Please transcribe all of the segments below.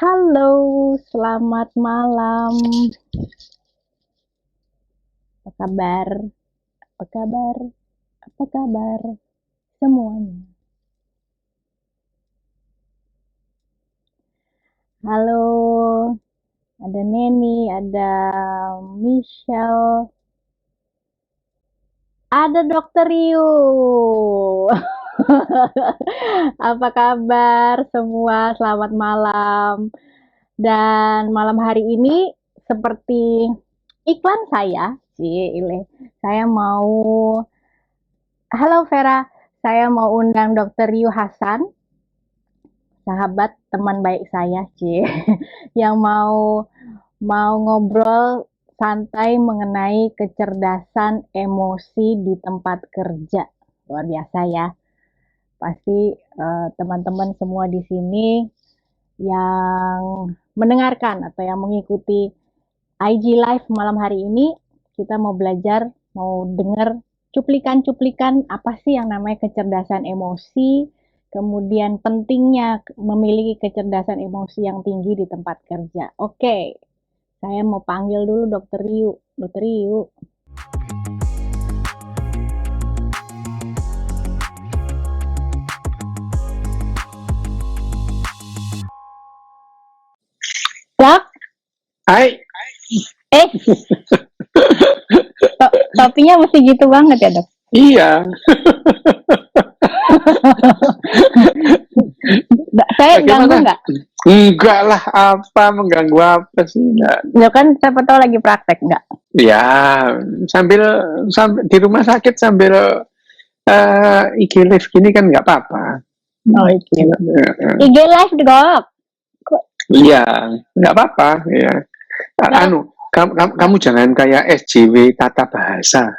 Halo, selamat malam. Apa kabar? Apa kabar? Apa kabar semuanya? Halo, ada Neni, ada Michelle, ada Dokter Yu. Apa kabar semua? Selamat malam. Dan malam hari ini seperti iklan saya, saya mau, halo Vera, saya mau undang Dokter Yu Hasan, sahabat teman baik saya, yang mau ngobrol santai mengenai kecerdasan emosi di tempat kerja. Luar biasa ya. Pasti teman-teman semua di sini yang mendengarkan atau yang mengikuti IG Live malam hari ini, kita mau belajar, mau dengar cuplikan-cuplikan apa sih yang namanya kecerdasan emosi, kemudian pentingnya memiliki kecerdasan emosi yang tinggi di tempat kerja. Oke, saya mau panggil dulu Dokter Yu. Dokter Yu. Dok, Hai. topinya mesti gitu banget ya dok? Iya. Saya ganggu nggak? Enggak lah, apa mengganggu apa sih? Enggak. Ya kan siapa tahu lagi praktek nggak? Ya, sambil di rumah sakit sambil IG live gini kan nggak apa-apa. Oh, IG live dok. Iya, nggak apa-apa. Ya. Kamu jangan kayak SJW tata bahasa.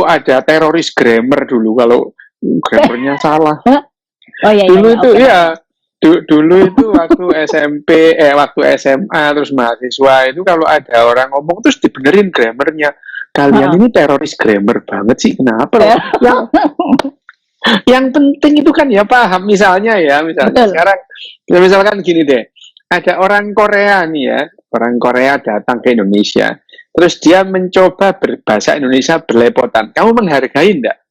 ada teroris grammar dulu kalau grammarnya salah. Oh iya. Dulu iya, itu okay. ya. Dulu itu waktu SMP, waktu SMA terus mahasiswa itu kalau ada orang ngomong terus dibenerin grammarnya. Kalian ini teroris grammar banget sih, kenapa? Yang penting itu kan ya paham, misalnya Betul. sekarang misalkan gini deh, ada orang Korea nih ya, orang Korea datang ke Indonesia, terus dia mencoba berbahasa Indonesia berlepotan, kamu menghargai enggak?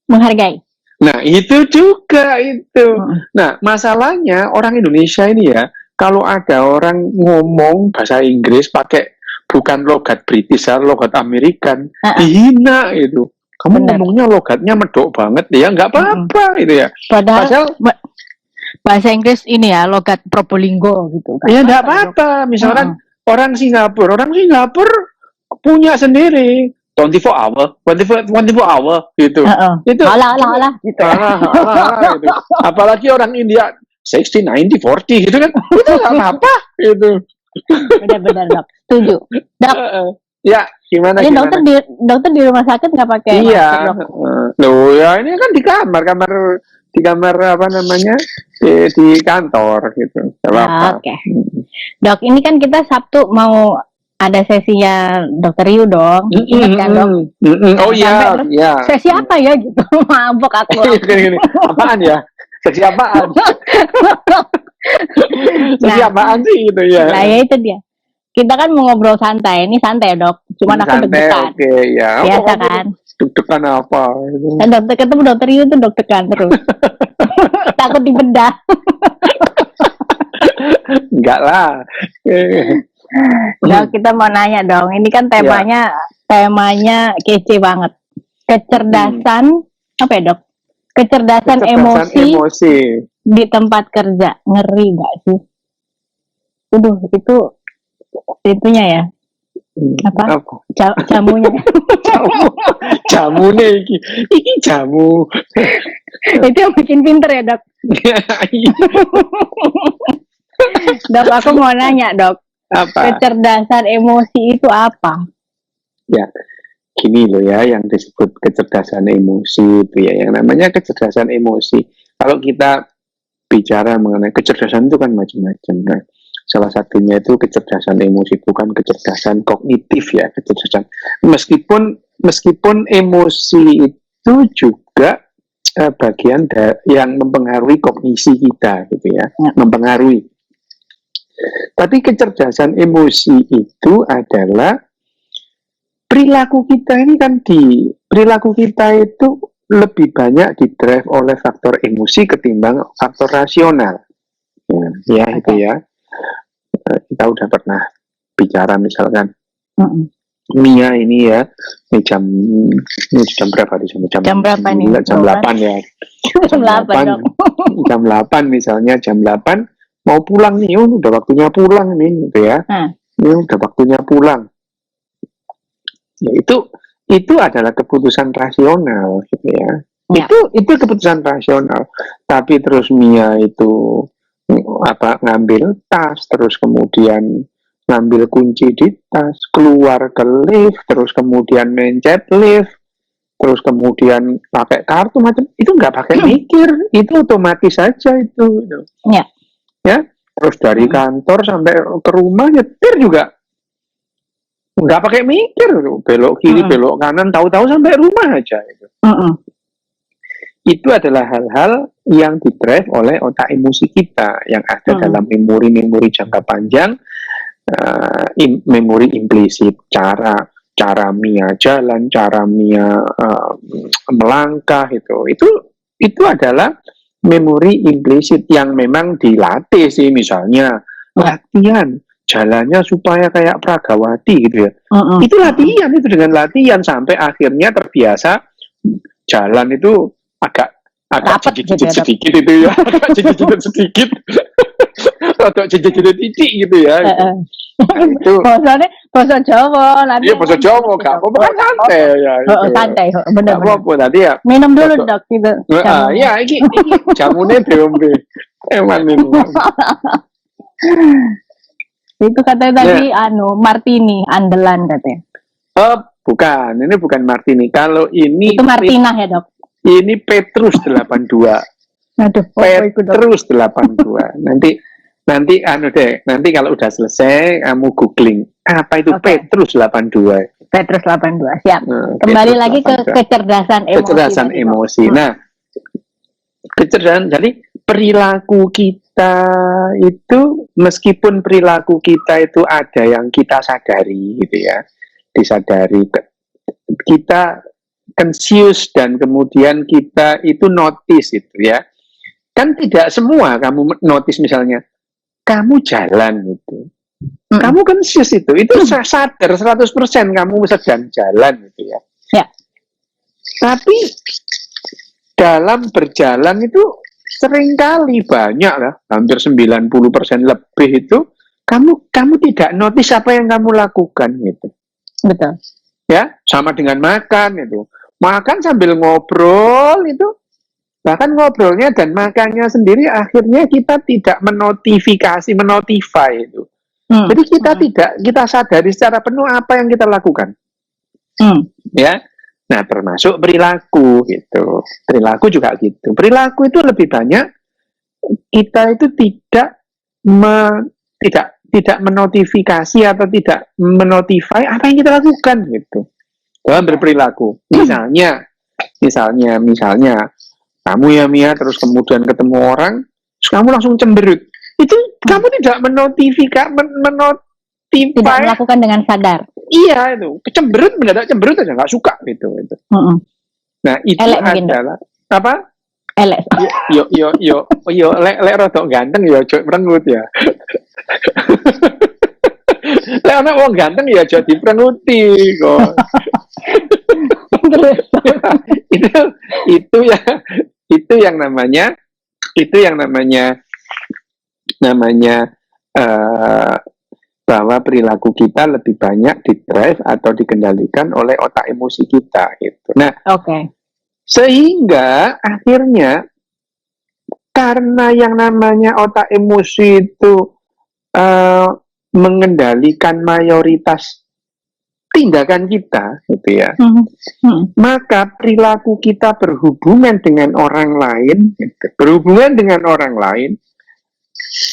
Menghargai. Nah itu juga itu. Nah masalahnya orang Indonesia ini ya, kalau ada orang ngomong bahasa Inggris pakai bukan logat British, logat Amerikan, dihina itu. Kamu ngomongnya logatnya medok banget ya, nggak apa-apa itu ya. Padahal bahasa Inggris ini ya logat Probolinggo gitu kan. Ya nggak apa-apa. Misalkan orang Singapura punya sendiri 24 hour gitu. Itu alah gitu. Gitu. Apalagi orang India 60, 90, 40 gitu kan. Itu nggak apa-apa gitu. Benar-benar dok. Setuju. Dok. Ya, gimana? Ini dokter di rumah sakit nggak pakai masker, dok? Loh, ya ini kan di kamar apa namanya di kantor gitu. Oke. Dok, ini kan kita Sabtu mau ada sesinya Dokter Yu dong. Ingat kan dok? Oh iya. Sesi apa ya gitu? Mabok aku. Gini. Apaan ya? Sesi apaan? Sesi apaan sih gitu ya? Nah ya itu dia. Kita kan mau ngobrol santai, ini santai dok. Cuman aku deg-degan. Oke, ya. Biasa kan? Deg-degan apa? Dan ketemu Dokter Yu tuh deg-degan terus. Takut dibedah. Enggak lah. Dok, kita mau nanya dong. Ini kan temanya kece banget. Kecerdasan apa ya dok? Kecerdasan emosi di tempat kerja. Ngeri nggak sih? Itu itunya ya. Apa? Jamunya. Jamunya iki jamu. Itu yang bikin pinter ya dok. Dok, aku mau nanya dok. Apa? Kecerdasan emosi itu apa? Ya, gini loh ya, yang disebut kecerdasan emosi itu ya, yang namanya kecerdasan emosi. Kalau kita bicara mengenai kecerdasan itu kan macam-macam. Nah, salah satunya itu kecerdasan emosi, bukan kecerdasan kognitif ya, kecerdasan. Meskipun emosi itu juga bagian yang mempengaruhi kognisi kita gitu ya, mempengaruhi. Tapi kecerdasan emosi itu adalah perilaku kita ini kan perilaku kita itu lebih banyak didrive oleh faktor emosi ketimbang faktor rasional. Ya itu ya. Kita udah pernah bicara misalkan Mia ini ya, ini jam berapa di sini? Jam berapa nih? Jam 8 ya. Jam 8 misalnya, jam 8 mau pulang nih, udah waktunya pulang nih gitu ya. Ini udah waktunya pulang. Ya itu adalah keputusan rasional gitu ya. Itu keputusan rasional. Tapi terus Mia itu ngambil tas, terus kemudian ngambil kunci di tas, keluar ke lift, terus kemudian mencet lift, terus kemudian pakai kartu macam itu nggak pakai mikir, itu otomatis saja itu. Ya, terus dari kantor sampai ke rumah nyetir juga nggak pakai mikir, belok kiri, belok kanan, tahu-tahu sampai rumah aja itu. Itu adalah hal-hal yang didrive oleh otak emosi kita yang ada dalam memori jangka panjang. Memori implisit, cara Mia jalan, cara Mia melangkah itu adalah memori implisit yang memang dilatih sih, misalnya latihan jalannya supaya kayak Pragawati gitu ya. Itu latihan, itu dengan latihan sampai akhirnya terbiasa jalan itu agak cicit sedikit itu ya, agak cicit sedikit. Atau cicit-cicit titik gitu ya. Itu bahasa Jawa nanti. Iya, bahasa Jawa gak apa-apa, kan santai ya. Santai, bener. Apa tadi ya? Minum dulu dok gitu. Iya, iki jamune diombe. Eman ini. Itu katanya tadi Martini andalan katanya. Bukan, ini bukan Martini. Kalau ini itu Martina ya dok. Ini Petrus 82. Petrus 82. Nanti nanti kalau udah selesai kamu googling apa itu Petrus 82. Petrus 82. Siap. Kembali lagi ke kecerdasan emosi. Kecerdasan emosi. Nah, kecerdasan, jadi perilaku kita itu, meskipun perilaku kita itu ada yang kita sadari gitu ya, disadari, kita conscious, dan kemudian kita itu notice itu ya. Kan tidak semua kamu notice, misalnya kamu jalan itu, kamu conscious itu sadar 100% kamu sedang jalan gitu ya. Tapi dalam berjalan itu seringkali banyak lah, hampir 90% lebih itu kamu tidak notice apa yang kamu lakukan gitu. Betul. Ya, sama dengan makan itu. Makan sambil ngobrol itu, bahkan ngobrolnya dan makannya sendiri akhirnya kita tidak menotify itu. Jadi kita sadari secara penuh apa yang kita lakukan. Ya. Nah, termasuk perilaku gitu. Perilaku juga gitu. Perilaku itu lebih banyak kita itu tidak menotifikasi atau tidak menotify apa yang kita lakukan gitu. Dalam berperilaku. Misalnya kamu ya Mia, terus kemudian ketemu orang, terus kamu langsung cemberut. Itu kamu tidak tidak melakukan dengan sadar. Iya, itu kecemberut, mendadak cemberut aja, nggak suka gitu. Nah, itu elek adalah apa? Elek. Yo, lek rodok ganteng ya, cok merengut ya. Lek ana wong ganteng ya aja diprenuti kok. itu yang namanya bahwa perilaku kita lebih banyak didrive atau dikendalikan oleh otak emosi kita gitu. Nah, sehingga akhirnya karena yang namanya otak emosi itu mengendalikan mayoritas tindakan kita gitu ya. Maka perilaku kita berhubungan dengan orang lain gitu.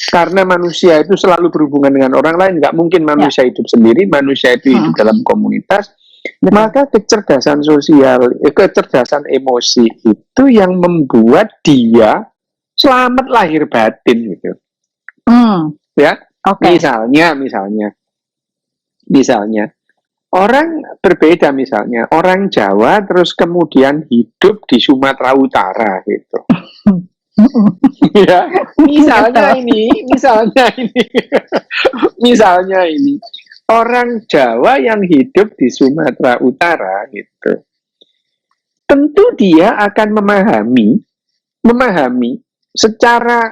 Karena manusia itu selalu berhubungan dengan orang lain, nggak mungkin manusia hidup sendiri, manusia itu hidup dalam komunitas. Betul. Maka kecerdasan sosial, kecerdasan emosi itu yang membuat dia selamat lahir batin gitu. Ya, misalnya orang berbeda, misalnya orang Jawa terus kemudian hidup di Sumatera Utara gitu. Ya, misalnya ini orang Jawa yang hidup di Sumatera Utara gitu. Tentu dia akan memahami secara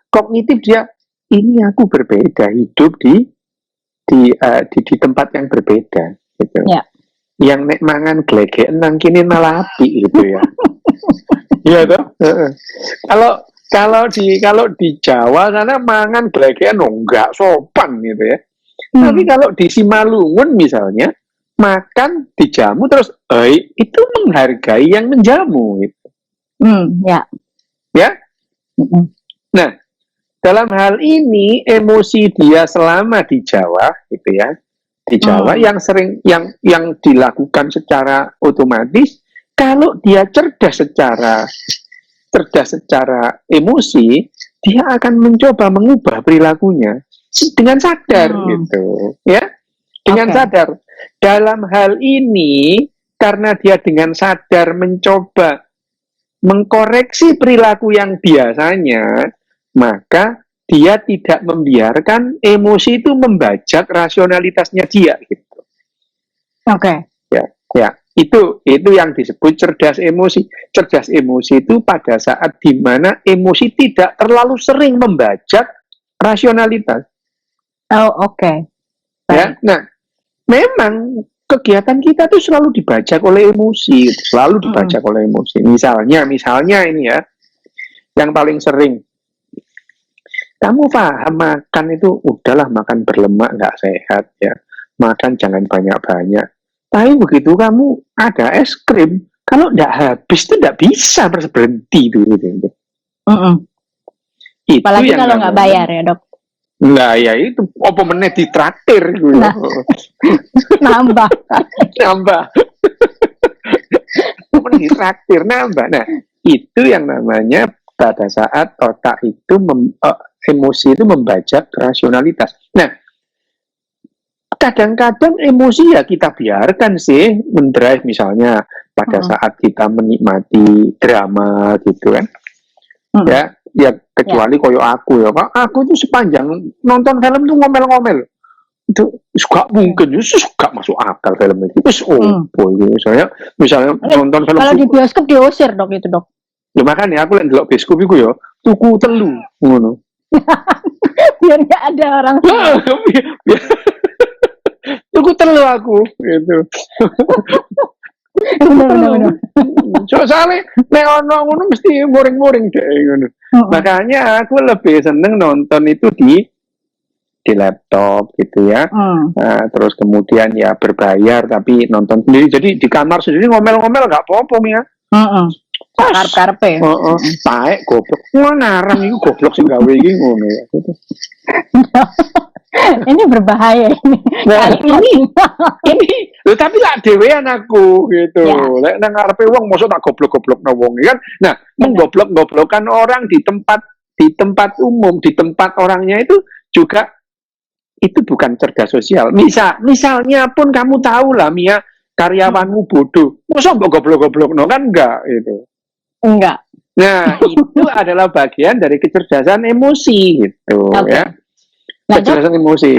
kognitif dia, ini aku berbeda, hidup di tempat yang berbeda gitu. Ya. Yang nek mangan glegek nang kini malah api gitu ya. Iya toh? Kalau di Jawa sana mangan glegek enggak sopan gitu ya. Tapi kalau di Simalungun misalnya makan dijamu terus itu menghargai yang menjamu gitu. Ya. Ya. Nah, dalam hal ini emosi dia selama di Jawa gitu ya, di Jawa yang sering yang dilakukan secara otomatis, kalau dia cerdas secara emosi, dia akan mencoba mengubah perilakunya dengan sadar gitu ya, dengan sadar. Dalam hal ini karena dia dengan sadar mencoba mengkoreksi perilaku yang biasanya, maka dia tidak membiarkan emosi itu membajak rasionalitasnya dia gitu. Ya, itu yang disebut cerdas emosi. Cerdas emosi itu pada saat dimana emosi tidak terlalu sering membajak rasionalitas. Ya, nah, memang kegiatan kita tuh selalu dibajak oleh emosi, Misalnya ini ya, yang paling sering, kamu paham makan itu udahlah, makan berlemak nggak sehat ya, makan jangan banyak-banyak. Tapi begitu kamu ada es krim, kalau nggak habis itu nggak bisa berhenti dulu gitu. Apalagi kalau nggak bayar ya dok. Nah ya itu, apa meneh ditraktir gitu. Nambah. Ditraktir nambah. Nah itu yang namanya pada saat otak itu emosi itu membajak rasionalitas. Nah, kadang-kadang emosi ya kita biarkan sih mendrive, misalnya pada saat kita menikmati drama gitu kan. Ya kecuali koyo aku ya, Pak. Aku itu sepanjang nonton film tuh ngomel-ngomel. Itu gak mungkin, itu gak masuk akal film itu. Terus misalnya nonton film kalau di bioskop diusir dok itu dok. Ya makanya aku lihat delok bioskop iku ya tuku telu ngono. Biar gak ada orang. Tuku telu aku gitu. Bener. Soalnya nek ono ngono mesti boring-boring deh ngono. Makanya aku lebih seneng nonton itu di laptop gitu ya. Nah, terus kemudian ya berbayar tapi nonton sendiri. Jadi di kamar sendiri ngomel-ngomel gak apa-apa ya. Karpe. Taek goblok. Wah ngarang iku goblok sing gawe iki ngono ya. Ini berbahaya ini. Nah, ini tapi lak dhewean aku gitu. Lek nang ngarepe wong mosok tak goblok-goblokno wong kan. Nah, menggoblok-goblokan orang di tempat umum, di tempat orangnya itu juga itu bukan cerdas sosial. Misalnya pun kamu tahu lah Mia, karyawanmu bodoh. Mosok mbok goblok-goblokno kan enggak itu. Enggak. Nah, itu adalah bagian dari kecerdasan emosi gitu ya. Kecerdasan emosi.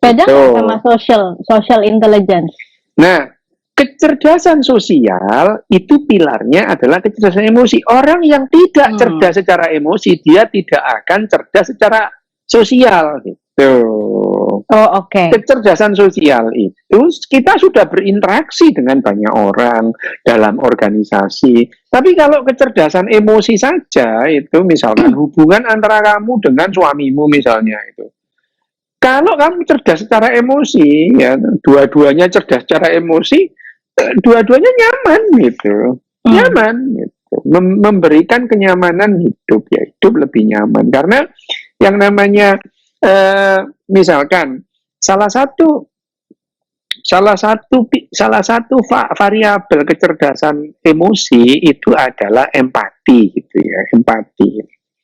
Beda sama social intelligence. Nah, kecerdasan sosial itu pilarnya adalah kecerdasan emosi. Orang yang tidak cerdas secara emosi, dia tidak akan cerdas secara sosial gitu. Kecerdasan sosial itu kita sudah berinteraksi dengan banyak orang dalam organisasi. Tapi kalau kecerdasan emosi saja itu misalkan hubungan antara kamu dengan suamimu misalnya itu. Kalau kamu cerdas secara emosi, ya dua-duanya cerdas secara emosi, dua-duanya nyaman gitu, nyaman gitu, memberikan kenyamanan hidup, ya hidup lebih nyaman karena yang namanya misalkan salah satu salah satu variabel kecerdasan emosi itu adalah empati gitu ya, empati.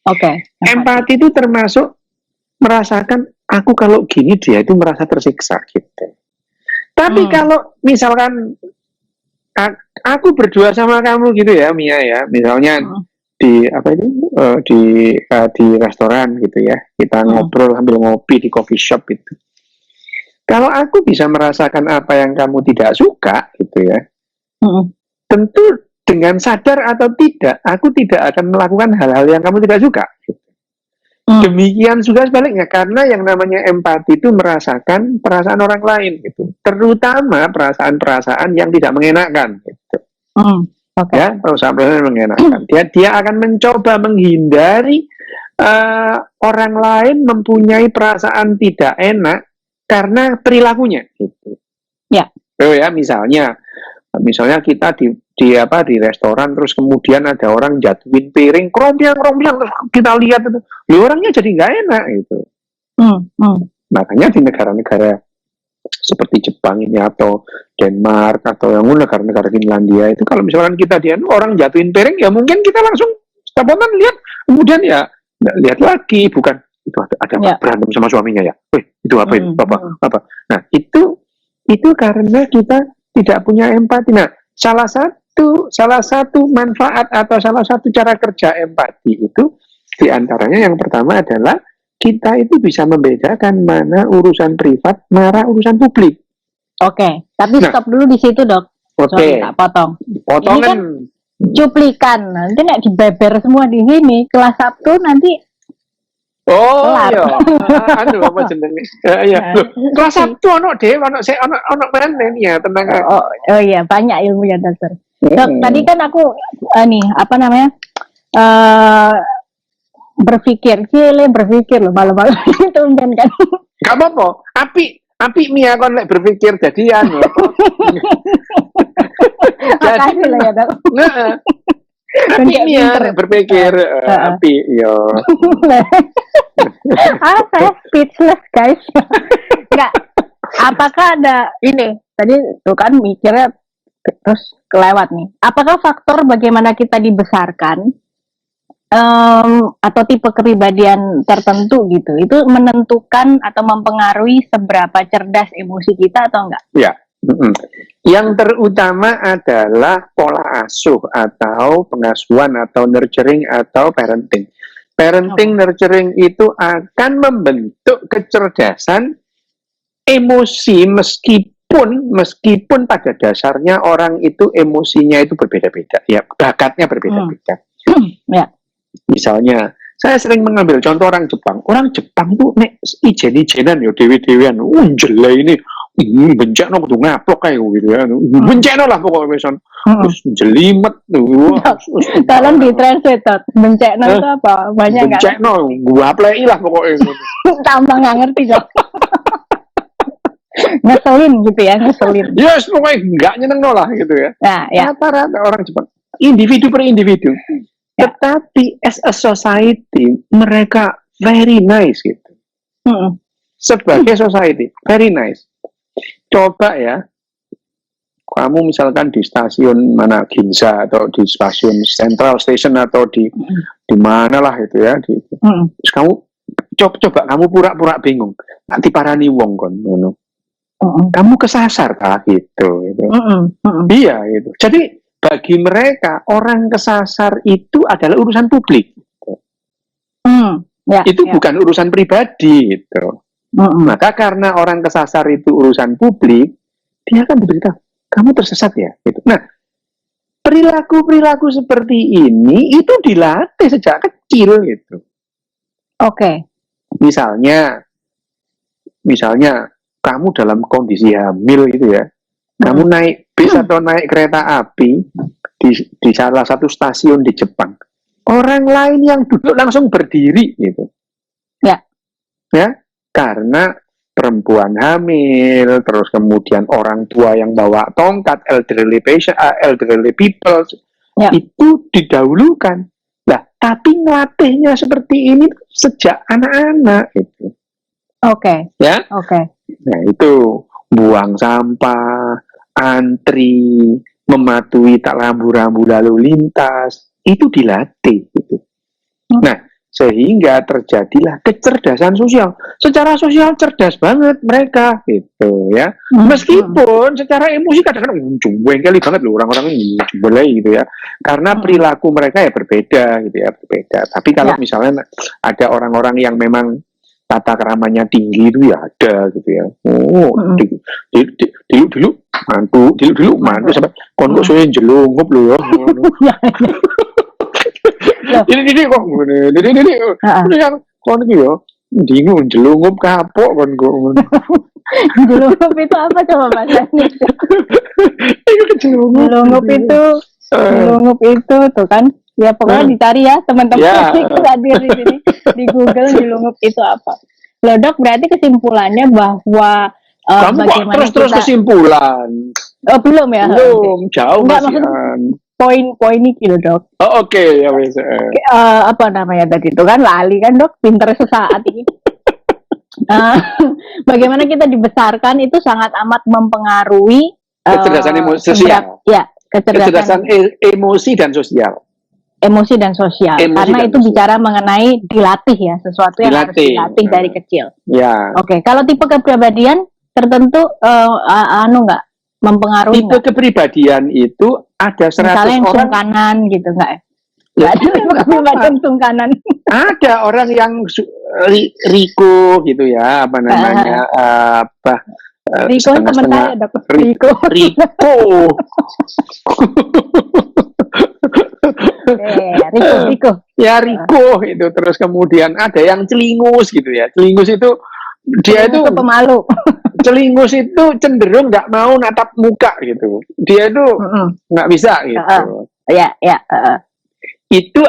Oke. Empati itu termasuk merasakan aku kalau gini dia itu merasa tersiksa gitu. Tapi kalau misalkan aku berdua sama kamu gitu ya, Mia ya, misalnya di apa itu di restoran gitu ya, kita ngobrol sambil ngopi di coffee shop itu. Kalau aku bisa merasakan apa yang kamu tidak suka gitu ya, tentu dengan sadar atau tidak, aku tidak akan melakukan hal-hal yang kamu tidak suka. Gitu. Demikian juga sebaliknya, karena yang namanya empati itu merasakan perasaan orang lain gitu, terutama perasaan-perasaan yang tidak mengenakan gitu. Ya, perasaan-perasaan yang mengenakan. Dia akan mencoba menghindari orang lain mempunyai perasaan tidak enak karena perilakunya gitu. Ya. Oh ya, misalnya kita di restoran terus kemudian ada orang jatuhin piring krompiang terus kita lihat itu, orangnya jadi nggak enak gitu. Makanya di negara-negara seperti Jepang ini atau Denmark atau yang negara-negara Finlandia itu kalau misalkan kita orang jatuhin piring ya mungkin kita langsung spontan lihat, kemudian ya lihat lagi, bukan itu ada berantem sama suaminya ya, itu apa itu apa. Nah itu karena kita tidak punya empati. Nah salah satu manfaat atau salah satu cara kerja empati itu diantaranya yang pertama adalah kita itu bisa membedakan mana urusan privat, mana urusan publik. Oke, tapi stop dulu di situ dok. Oke. Tak potong. Potongan. Ini kan cuplikan, nanti nek dibeber semua di sini kelas Sabtu nanti. Oh iya, apa jenenge? Iya. Kelas Sabtu ono mana ya, tenang. Oh iya, banyak ilmu ya dokter. Dok, tadi kan aku berpikir loh malam-malam itu kan. Gak apa-apa, api Mia kon lek berpikir jadian. Makasih loh ya dok. Api Mia berpikir api yo. Saya speechless guys. Enggak. Apakah ada ini? Tadi tuh kan mikirnya terus kelewat nih. Apakah faktor bagaimana kita dibesarkan atau tipe kepribadian tertentu gitu, itu menentukan atau mempengaruhi seberapa cerdas emosi kita atau enggak? Ya. Yang terutama adalah pola asuh atau pengasuhan atau nurturing atau parenting. Nurturing itu akan membentuk kecerdasan emosi meskipun pada dasarnya orang itu emosinya itu berbeda-beda, ya bakatnya berbeda-beda. Ya. Misalnya, saya sering mengambil contoh orang Jepang. Orang Jepang itu nek ijen-ijenan ya dewi-dewian, jelek ini. Bencana kudu ngaplok kayak gitu ya. Bencana lah pokoknya misalnya. Terus jelimet tuh. Tolong ditranslate. Bencana itu apa? Banyak enggak? Bencana gua play lah pokoknya. Tambah enggak ngerti kok. Ngeselin gitu ya, ngeselin. Yes, pokoknya enggak nyeneng lah gitu ya. Nah, ya. Rata-rata orang Jepang individu per individu. Ya. Tetapi as a society mereka very nice gitu. Sebagai society very nice. Coba ya, kamu misalkan di stasiun mana Ginza atau di stasiun Central Station atau di mana lah itu ya, terus kamu coba kamu pura-pura bingung, nanti parani wong kon, kamu kesasar kah gitu. Iya itu. Jadi bagi mereka orang kesasar itu adalah urusan publik. Itu bukan urusan pribadi gitu. Maka karena orang kesasar itu urusan publik, dia akan diberitahu, kamu tersesat ya. Gitu. Nah, perilaku seperti ini itu dilatih sejak kecil gitu. Oke. Misalnya kamu dalam kondisi hamil gitu ya, kamu naik bis atau naik kereta api di salah satu stasiun di Jepang, orang lain yang duduk langsung berdiri gitu. Ya. Karena perempuan hamil, terus kemudian orang tua yang bawa tongkat, elderly people, itu didahulukan. Nah, tapi ngelatihnya seperti ini sejak anak-anak itu. Oke. Ya. Oke. Nah, itu buang sampah, antri, mematuhi tak rambu-rambu lalu lintas, itu dilatih gitu. Nah, sehingga terjadilah kecerdasan sosial. Secara sosial cerdas banget mereka gitu ya. Meskipun secara emosi kadang-kadang jumwengkeli banget loh orang-orang ini jumwelai gitu ya. Karena perilaku mereka ya berbeda gitu ya, berbeda. Tapi kalau misalnya ada orang-orang yang memang tata keramanya tinggi itu ya ada gitu ya. Oh, dulu mantu sampai kon kok suwe jelungup lho ya. Ini kok ngene. Ini yang kon iki yo bingung jelungup kapok kon kok. Jelungup itu apa coba bahasanya? Jelungup itu tuh kan. Ya pokoknya dicari ya teman-teman hadir di sini di Google jelungup itu apa. Loh Dok, berarti kesimpulannya bahwa kamu kok terus kesimpulan? Oh, belum ya? Belum, jauh masih. Poin ini loh Dok. Oh, oke, ya wes. Apa namanya tadi itu kan lali kan Dok, pinter sesaat ini. Bagaimana kita dibesarkan itu sangat amat mempengaruhi kecerdasan emosi sosial. Ya, kecerdasan emosi dan sosial. Emosi dan sosial. Karena itu sosial. Bicara mengenai dilatih ya, sesuatu yang harus dilatih dari kecil. Ya. Oke, kalau tipe kepribadian tertentu nggak mempengaruhi. Tipe kepribadian itu ada 100 misalnya yang orang sungkanan gitu nggak? Nggak ada kepribadian sungkanan. Ada orang yang Riko gitu ya, apa namanya Riko teman saya Dok. Riko. Riko. Ya Riko itu. Terus kemudian ada yang celingus gitu ya. Celingus itu dia itu pemalu. Celingus itu cenderung nggak mau natap muka gitu. Dia itu nggak bisa gitu. Itu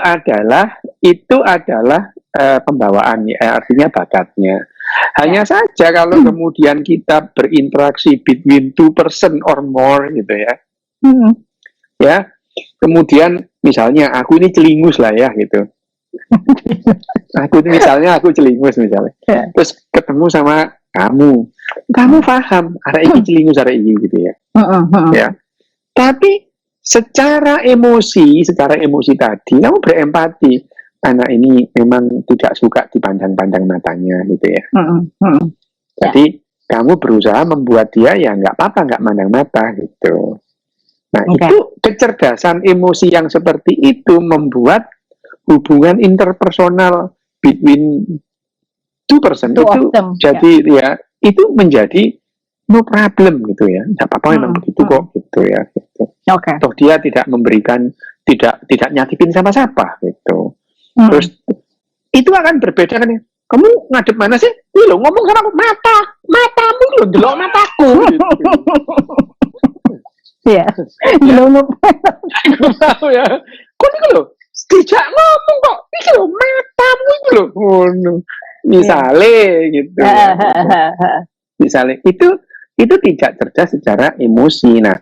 adalah pembawaan ya, artinya bakatnya. Hanya saja kalau kemudian kita berinteraksi between two person or more gitu ya. Ya. Kemudian misalnya aku ini celingus lah ya gitu. aku celingus misalnya. Terus ketemu sama kamu paham arek iki celingus arek iki gitu ya. Ya. Tapi secara emosi tadi kamu berempati. Anak ini memang tidak suka dipandang-pandang matanya gitu ya. Jadi kamu berusaha membuat dia ya nggak apa-apa nggak mandang mata gitu. Nah itu kecerdasan emosi yang seperti itu membuat hubungan interpersonal between two person itu jadi ya itu menjadi no problem gitu ya. Nggak apa-apa memang begitu kok gitu ya. Gitu. Toh dia tidak memberikan tidak nyakitin siapa-siapa gitu. Terus itu akan berbeda kan ya. Kamu ngadep mana sih? Ini lo ngomong sama aku matamu lo delok mataku. Iya. Delok. Tahu ya. Kok ini lo tidak ngomong kok. Ini lo matamu itu lo. Oh no. Misale gitu. Misale itu tidak cerdas secara emosi. Nah.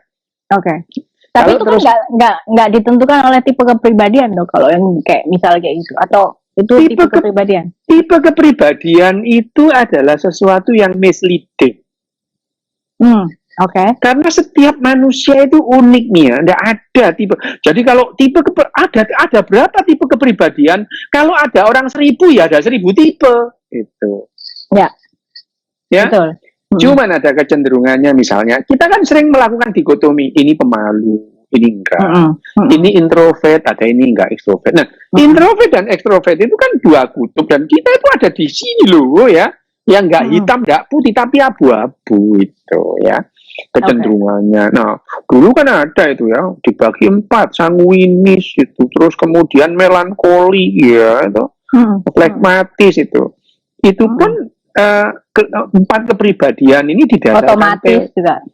Tapi itu kan nggak ditentukan oleh tipe kepribadian dong kalau yang kayak misal kayak gitu atau itu tipe kepribadian. Tipe kepribadian itu adalah sesuatu yang misleading. Karena setiap manusia itu unik nih ya, nggak ada tipe. Jadi kalau tipe ada berapa tipe kepribadian? Kalau ada orang 1000 ya ada 1000 tipe itu. Ya. Betul. Cuman ada kecenderungannya misalnya, kita kan sering melakukan dikotomi, ini pemalu, ini enggak, ini introvert, ada ini enggak ekstrovert. Nah, introvert dan ekstrovert itu kan dua kutub dan kita itu ada di sini loh ya, yang enggak hitam, enggak putih, tapi abu-abu itu ya kecenderungannya. Nah, dulu kan ada itu ya, dibagi 4, sanguinis itu, terus kemudian melankoli ya itu, flegmatis itu pun 4 kepribadian ini didasarkan otomatis juga.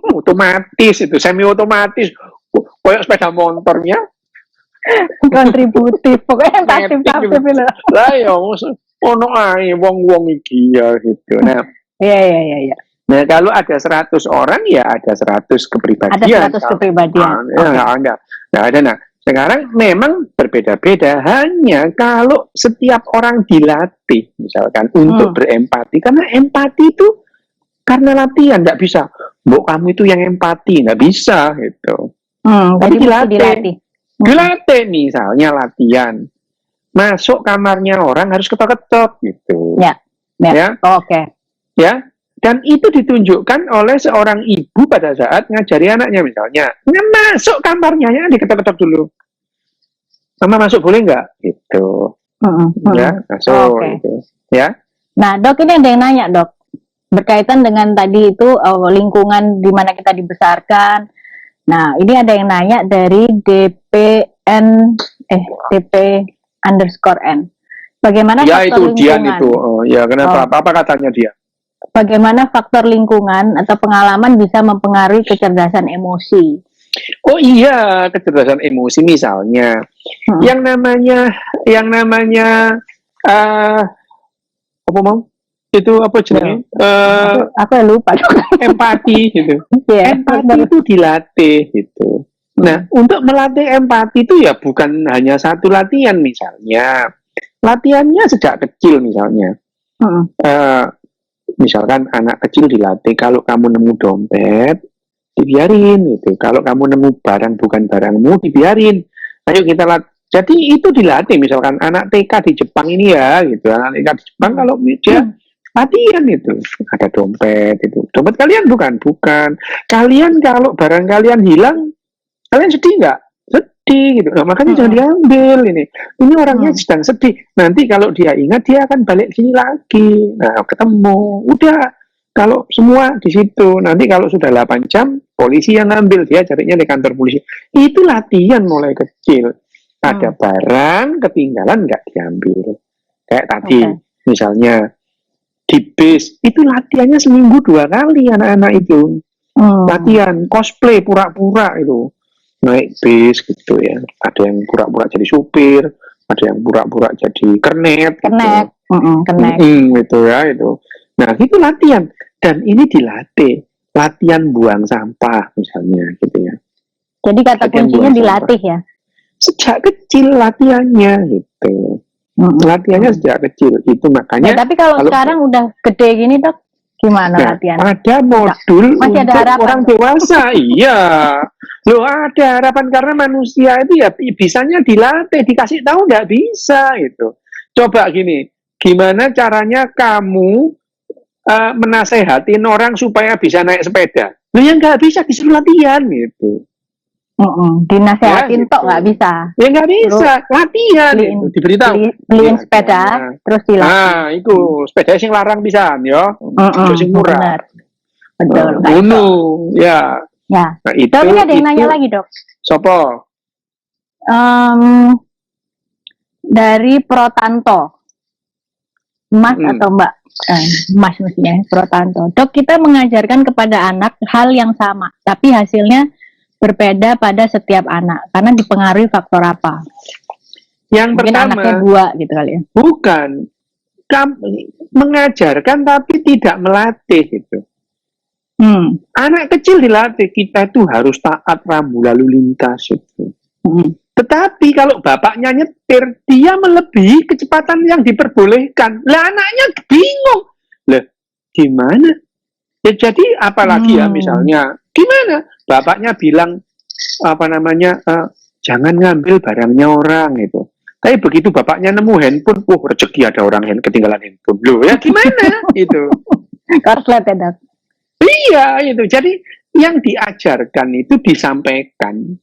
Otomatis itu semi otomatis kayak sepeda motornya kontributif pokoknya pasif itu lah ya ono ae wong iki ya gitu. Nah iya. Nah kalau ada 100 orang ya ada 100 kepribadian. Ada 100 kepribadian. Nggak ada. Nah sekarang memang berbeda-beda, hanya kalau setiap orang dilatih misalkan untuk berempati, karena empati itu karena latihan, nggak bisa. Mbok kamu itu yang empati, nggak bisa gitu. Tapi dilatih. Dilatih misalnya latihan. Masuk kamarnya orang harus ketok-ketok gitu. Ya. Oke. Ya. Dan itu ditunjukkan oleh seorang ibu pada saat ngajari anaknya misalnya. Masuk kamarnya ya diketok-ketok dulu. Mama masuk boleh nggak? Gitu. Ya, masuk gitu. Ya. Nah, Dok, ini ada yang nanya, Dok. Berkaitan dengan tadi itu lingkungan di mana kita dibesarkan. Nah, ini ada yang nanya dari DP_N. Bagaimana ya, faktor itu Dian lingkungan? itu. Ya, kenapa? Apa katanya dia? Bagaimana faktor lingkungan atau pengalaman bisa mempengaruhi kecerdasan emosi? Oh iya, kecerdasan emosi misalnya. Yang namanya apa mau? Itu apa jenisnya? Aku lupa. Empati gitu. Empati itu dilatih gitu. Nah, untuk melatih empati itu ya bukan hanya satu latihan misalnya. Latihannya sejak kecil misalnya. Misalkan anak kecil dilatih, kalau kamu nemu dompet, dibiarin gitu. Kalau kamu nemu barang bukan barangmu, dibiarin. Ayo kita jadi itu dilatih, misalkan anak TK di Jepang ini ya gitu. Anak TK di Jepang kalau dia latihan itu ada dompet itu. Dompet kalian bukan. Kalian kalau barang kalian hilang, kalian sedih nggak? Sedih gitu. Nah, makanya jangan diambil ini. Ini orangnya sedang sedih. Nanti kalau dia ingat dia akan balik sini lagi. Nah, ketemu. Udah. Kalau semua di situ. Nanti kalau sudah 8 jam, polisi yang ngambil, dia carinya di kantor polisi. Itu latihan mulai kecil. Ada barang ketinggalan nggak diambil. Kayak tadi misalnya di bis, itu latihannya seminggu 2 kali anak-anak itu. Latihan cosplay pura-pura itu. Naik bis gitu ya. Ada yang pura-pura jadi supir, ada yang pura-pura jadi kernet. Gitu ya itu. Nah, itu latihan. Dan ini dilatih. Latihan buang sampah misalnya gitu ya. Jadi kata kuncinya dilatih ya. Sejak kecil latihannya gitu. Latihannya sejak kecil itu makanya. Tapi kalau sekarang udah gede gini, Dok, gimana latihan? Ada modul masih untuk ada harapan, orang dewasa. Iya. Loh, ada harapan karena manusia itu ya bisanya dilatih, dikasih tahu nggak bisa gitu. Coba gini, gimana caranya kamu menasehatin orang supaya bisa naik sepeda? Loh, yang nggak bisa disuruh latihan gitu. Dinasehatin tok nggak bisa. Ya nggak bisa, latihan gitu. Diberitahu. Beliin sepeda, terus dilatih. Nah, itu sepeda sing larang pisan ya. Sing murah. Betul. Ya. Ya. Nah, itu, Dok, ini ada yang nanya lagi, Dok. Sopo? Dari Protanto. Mas atau Mbak? Mas mestinya, Protanto. Dok, kita mengajarkan kepada anak hal yang sama, tapi hasilnya berbeda pada setiap anak karena dipengaruhi faktor apa? Yang mungkin pertama, anaknya 2 gitu kali ya. Bukan. Mengajarkan tapi tidak melatih gitu. Anak kecil dilatih, kita itu harus taat rambu lalu lintas itu. Tetapi kalau bapaknya nyetir, dia melebihi kecepatan yang diperbolehkan. Lah anaknya bingung. Lah gimana? Ya jadi apalagi ya misalnya, gimana? Bapaknya bilang jangan ngambil barangnya orang itu. Tapi begitu bapaknya nemu handphone, rezeki ada orang ketinggalan handphone. Loh, ya gimana? Itu. Korslet ya, Dok. Iya, itu. Jadi yang diajarkan itu disampaikan.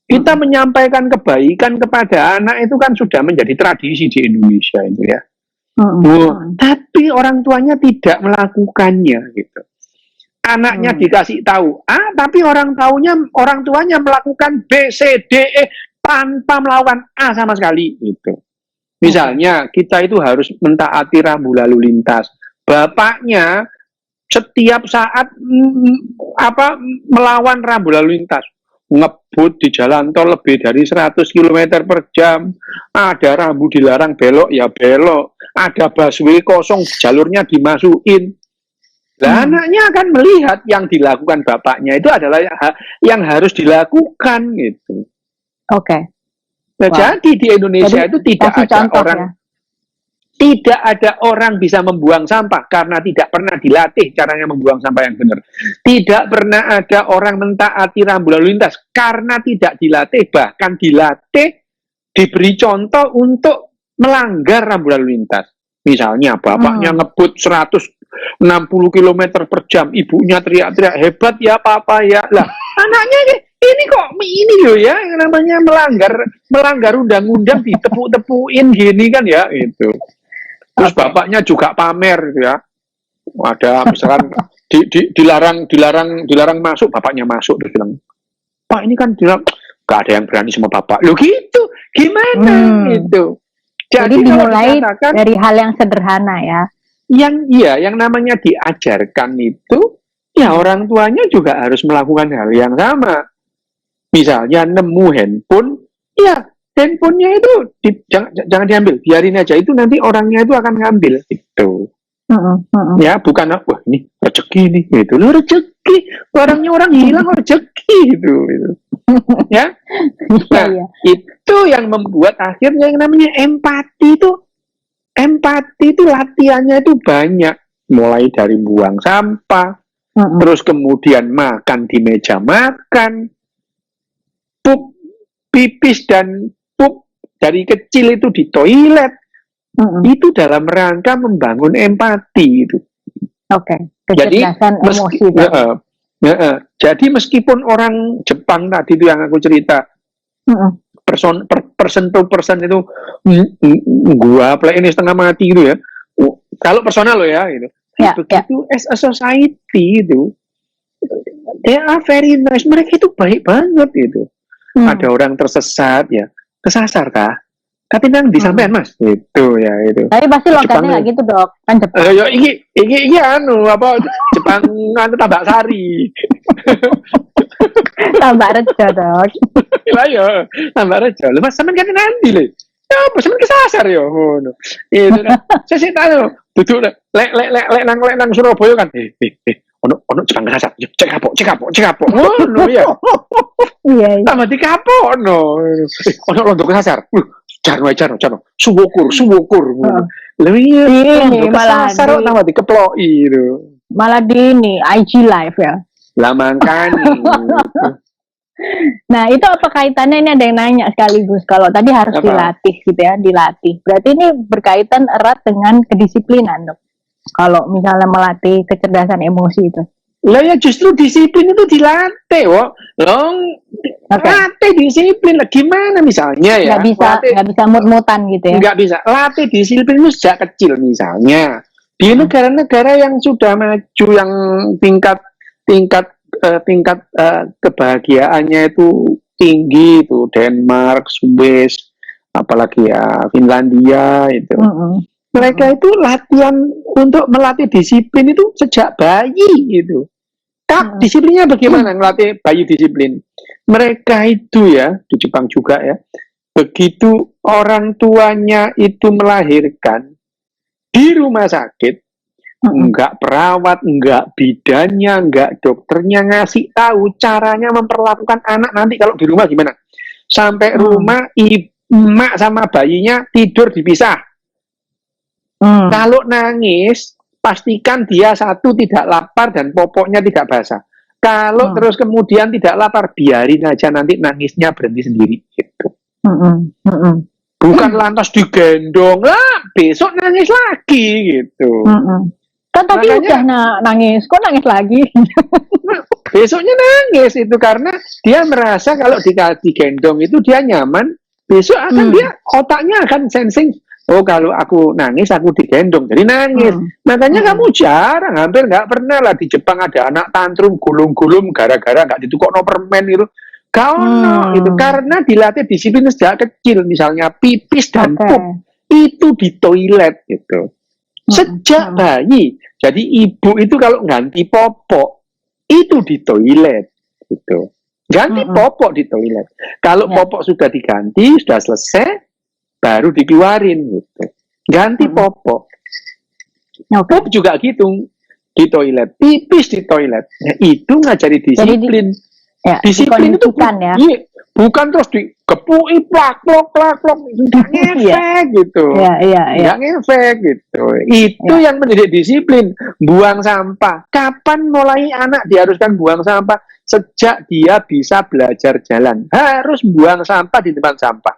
Kita menyampaikan kebaikan kepada anak itu kan sudah menjadi tradisi di Indonesia itu ya. Tapi orang tuanya tidak melakukannya gitu. Anaknya dikasih tahu A, tapi orang tuanya melakukan B, C, D, E tanpa melakukan A sama sekali gitu. Misalnya kita itu harus mentaati rambu lalu lintas. Bapaknya setiap saat melawan rambu lalu lintas. Ngebut di jalan tol lebih dari 100 km per jam. Ada rambu dilarang belok ya belok. Ada busway kosong jalurnya dimasukin. Nah, anaknya akan melihat yang dilakukan bapaknya itu adalah yang harus dilakukan gitu. Oke. Nah, jadi di Indonesia itu tidak ada orang Tidak ada orang bisa membuang sampah karena tidak pernah dilatih caranya membuang sampah yang benar. Tidak pernah ada orang mentaati rambu lalu lintas karena tidak dilatih, bahkan dilatih, diberi contoh untuk melanggar rambu lalu lintas. Misalnya bapaknya ngebut 160 km per jam, ibunya teriak-teriak, hebat ya papa ya. Lah, anaknya ini kok ini loh ya, yang namanya melanggar undang-undang ditepuk-tepuin gini kan ya, itu. Terus bapaknya juga pamer gitu ya. Ada misalkan dilarang masuk, bapaknya masuk terus bilang, "Pak, ini kan gak ada yang berani sama bapak." Loh gitu. Gimana itu? Jadi dimulai dari hal yang sederhana ya. Yang namanya diajarkan itu ya orang tuanya juga harus melakukan hal yang sama. Misalnya nemu handphone, ya handphonenya itu jangan diambil, biarin aja, itu nanti orangnya itu akan ngambil gitu. Ya bukan wah ini rezeki nih gitu, lo rezeki orangnya orang hilang rezeki gitu. Ya, nah itu yang membuat akhirnya yang namanya empati itu latihannya itu banyak, mulai dari buang sampah, terus kemudian makan di meja makan, pup, pipis dan pup dari kecil itu di toilet, itu dalam rangka membangun empati itu. Kecerdasan emosi. Jadi meskipun orang Jepang tadi itu yang aku cerita, person to person itu gua play ini setengah mati gitu ya. Kalau personal lo ya gitu. Begitu as a society itu, they are very nice. Mereka itu baik banget itu. Ada orang tersesat ya, kesasar kah? Tapi nang disampaikan Mas, itu ya itu. Tapi pasti logatnya nggak gitu dok, kan Jepang. Ya ini anu apa Jepang anu Tambak Sari. Tambak Rejo dok. Lah yo, Tambak Rejo. Mas sampean kan nanti le. Ya apa sampean kesasar yo ngono. Itu kan. Saya tahu duduk lek nang Surabaya kan. Ono Jepang kesasar. Cek apa. Ngono ya. Iya. Tambah dikapokno. Ono londo kesasar. Jarno. Suwokur. Lha iya, malah kesasar tambah dikeploki itu. Malah di ini IG live ya. Lah makanya. Nah, itu apa kaitannya, ini ada yang nanya sekaligus. Kalau tadi harus dilatih gitu ya, dilatih. Berarti ini berkaitan erat dengan kedisiplinan, dok. Kalau misalnya melatih kecerdasan emosi itu. Lah ya justru disiplin itu dilatih, kok. Latih disiplin lah gimana misalnya ya? Nggak bisa mut-mutan gitu ya. Nggak bisa. Latih disiplin itu sejak kecil misalnya. Di negara-negara yang sudah maju, yang tingkat kebahagiaannya itu tinggi itu, Denmark, Swiss, apalagi ya Finlandia itu. Mereka itu latihan untuk melatih disiplin itu sejak bayi gitu. Disiplinnya bagaimana ngelatih bayi disiplin? Mereka itu ya di Jepang juga ya, begitu orang tuanya itu melahirkan di rumah sakit, enggak perawat, enggak bidannya, enggak dokternya ngasih tahu caranya memperlakukan anak nanti kalau di rumah gimana. Sampai rumah emak sama bayinya tidur dipisah. Kalau nangis, pastikan dia satu tidak lapar dan popoknya tidak basah. Kalau terus kemudian tidak lapar, biarin aja nanti nangisnya berhenti sendiri gitu. Bukan lantas digendong lah, besok nangis lagi gitu. Kan tadi udah nangis, kok nangis lagi? Besoknya nangis itu karena dia merasa kalau digendong itu dia nyaman. Besok akan dia otaknya akan sensing, oh kalau aku nangis aku digendong jadi nangis. Makanya kamu jarang, hampir nggak pernah lah di Jepang ada anak tantrum gulung-gulung gara-gara nggak ditukokno permen itu. Kau itu karena dilatih disiplin sejak kecil, misalnya pipis dan pup itu di toilet gitu. Sejak bayi. Jadi ibu itu kalau ganti popok itu di toilet gitu. Ganti popok di toilet. Kalau popok sudah diganti, sudah selesai, baru dikeluarin gitu. Ganti popok. Pup juga gitu di toilet, pipis di toilet. Nah, itu ngajari disiplin. Disiplin itu ya? bukan terus dikepui plak-plok, nggak ngefek gitu. Nggak ngefek gitu. Itu yang mendidik disiplin. Buang sampah. Kapan mulai anak diharuskan buang sampah? Sejak dia bisa belajar jalan. Harus buang sampah di tempat sampah.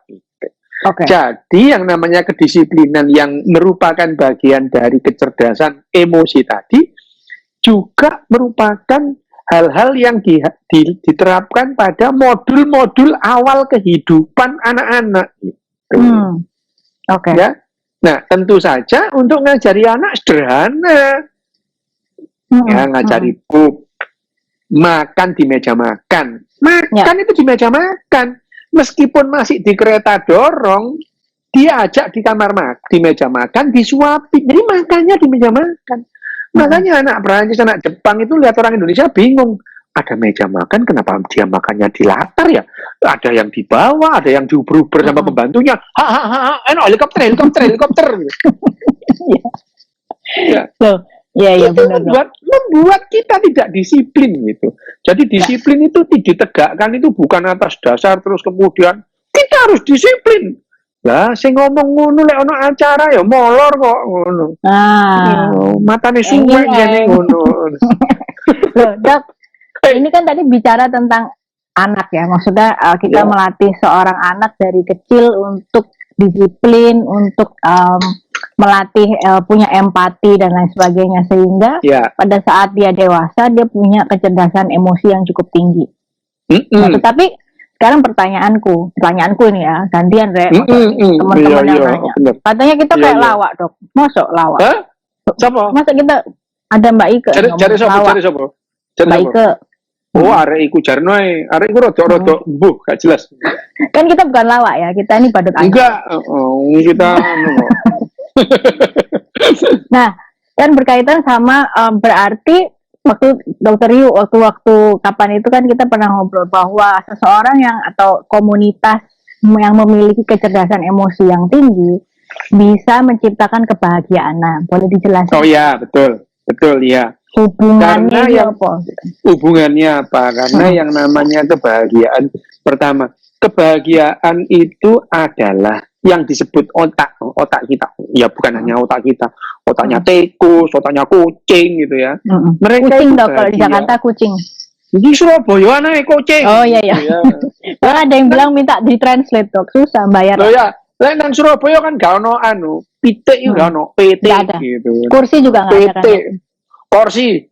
Jadi yang namanya kedisiplinan yang merupakan bagian dari kecerdasan emosi tadi juga merupakan hal-hal yang diterapkan pada modul-modul awal kehidupan anak-anak. Gitu. Ya. Nah, tentu saja untuk ngajari anak sederhana. Ya, ngajari makan di meja makan. Makan itu di meja makan. Meskipun masih di kereta dorong, dia ajak di di meja makan, disuapin. Jadi makannya di meja makan. Makanya anak Prancis, anak Jepang itu lihat orang Indonesia bingung. Ada meja makan, kenapa dia makannya di latar ya? Ada yang di bawah, ada yang diuber-uber sama pembantunya. Helikopter. Itu membuat kita tidak disiplin gitu. Jadi disiplin itu ditegakkan itu bukan atas dasar terus kemudian kita harus disiplin. Lah sing ngomong ngono lek ono acara ya molor kok ngono. Matane suwek ngene ngono. Loh, Dok, ini kan tadi bicara tentang anak ya. Maksudnya kita melatih seorang anak dari kecil untuk disiplin, untuk melatih punya empati dan lain sebagainya sehingga pada saat dia dewasa dia punya kecerdasan emosi yang cukup tinggi. Nah, tetapi sekarang pertanyaanku ini ya, gantian teman-teman yang nanya. Katanya kita kayak lawak, Dok. Mosok lawak? Siapa? Masa kita ada Mbak Ike cari sapa? Mbak Ike. Oh, arek iku jarno ae. Arek iku rada gak jelas. Kan kita bukan lawak ya, kita ini badut angin. Enggak, kita Nah, kan berkaitan sama berarti waktu Dokter Yu, waktu kapan itu kan kita pernah ngobrol bahwa seseorang yang atau komunitas yang memiliki kecerdasan emosi yang tinggi bisa menciptakan kebahagiaan. Nah, boleh dijelaskan? Oh ya, betul ya. Hubungannya apa? Hubungannya apa? Karena yang namanya kebahagiaan, pertama, kebahagiaan itu adalah yang disebut otak kita. Ya bukan hanya otak kita, otaknya tikus, otaknya kucing gitu ya. Mereka kucing dong kalau di Jakarta kucing. Di Surabaya aneh kucing. Oh iya. Ada yang bilang minta ditranslate, Dok, susah bayar. Oh ya, nang Surabaya kan gak ono pitik itu gak ono, PT gitu. Kursi juga nggak ada kan? Kursi.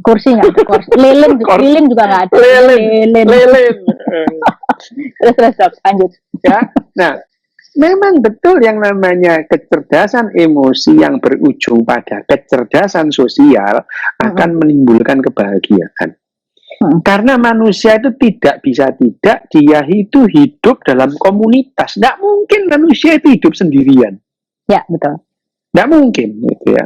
Kursi nggak ada. Lilin juga nggak ada. Lilin. Terus Dok, lanjut. Ya, nah. Memang betul yang namanya kecerdasan emosi yang berujung pada kecerdasan sosial akan menimbulkan kebahagiaan. Karena manusia itu tidak dia itu hidup dalam komunitas. Tidak mungkin manusia itu hidup sendirian. Ya, betul. Tidak mungkin gitu ya.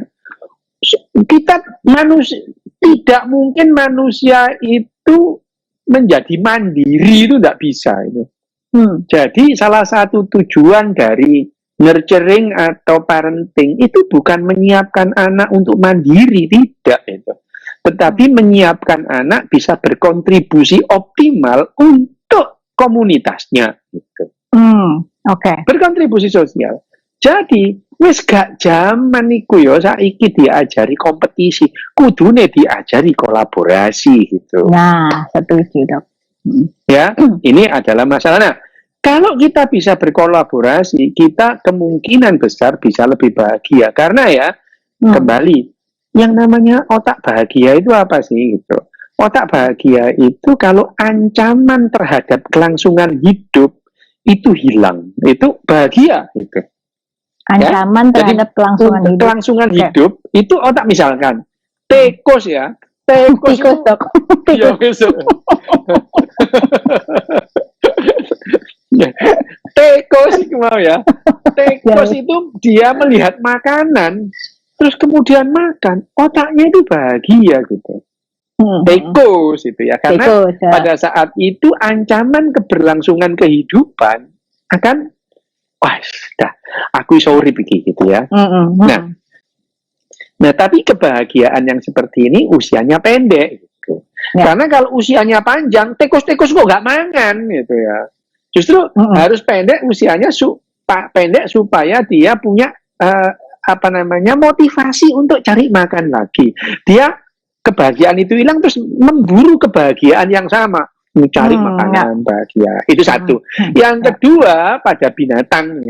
Tidak mungkin manusia itu menjadi mandiri, itu tidak bisa itu. Jadi salah satu tujuan dari nurturing atau parenting itu bukan menyiapkan anak untuk mandiri, tidak itu. Tetapi menyiapkan anak bisa berkontribusi optimal untuk komunitasnya gitu. Berkontribusi sosial. Jadi wis gak zaman iku yo saiki diajari kompetisi, kudune diajari kolaborasi gitu. Nah, setuju, Dok. Ya, ini adalah masalah. Nah, kalau kita bisa berkolaborasi, kita kemungkinan besar bisa lebih bahagia. Karena ya, kembali, yang namanya otak bahagia itu apa sih? Gitu. Otak bahagia itu kalau ancaman terhadap kelangsungan hidup itu hilang, itu bahagia. Gitu. Ancaman terhadap kelangsungan hidup itu otak, misalkan tikus ya. Tikus, Dok. Iya, tikus mau ya. Tikus itu dia melihat makanan, terus kemudian makan, otaknya itu bahagia gitu. Tikus itu ya, karena pada saat itu ancaman keberlangsungan kehidupan akan, aku iso urip iki gitu ya. Nah, tapi kebahagiaan yang seperti ini usianya pendek. gitu. Ya. Karena kalau usianya panjang, tikus-tikus kok nggak mangan gitu ya. Justru harus pendek usianya pendek supaya dia punya motivasi untuk cari makan lagi. Dia kebahagiaan itu hilang terus memburu kebahagiaan yang sama, mencari makanan bahagia. Itu satu. Yang kedua, pada binatang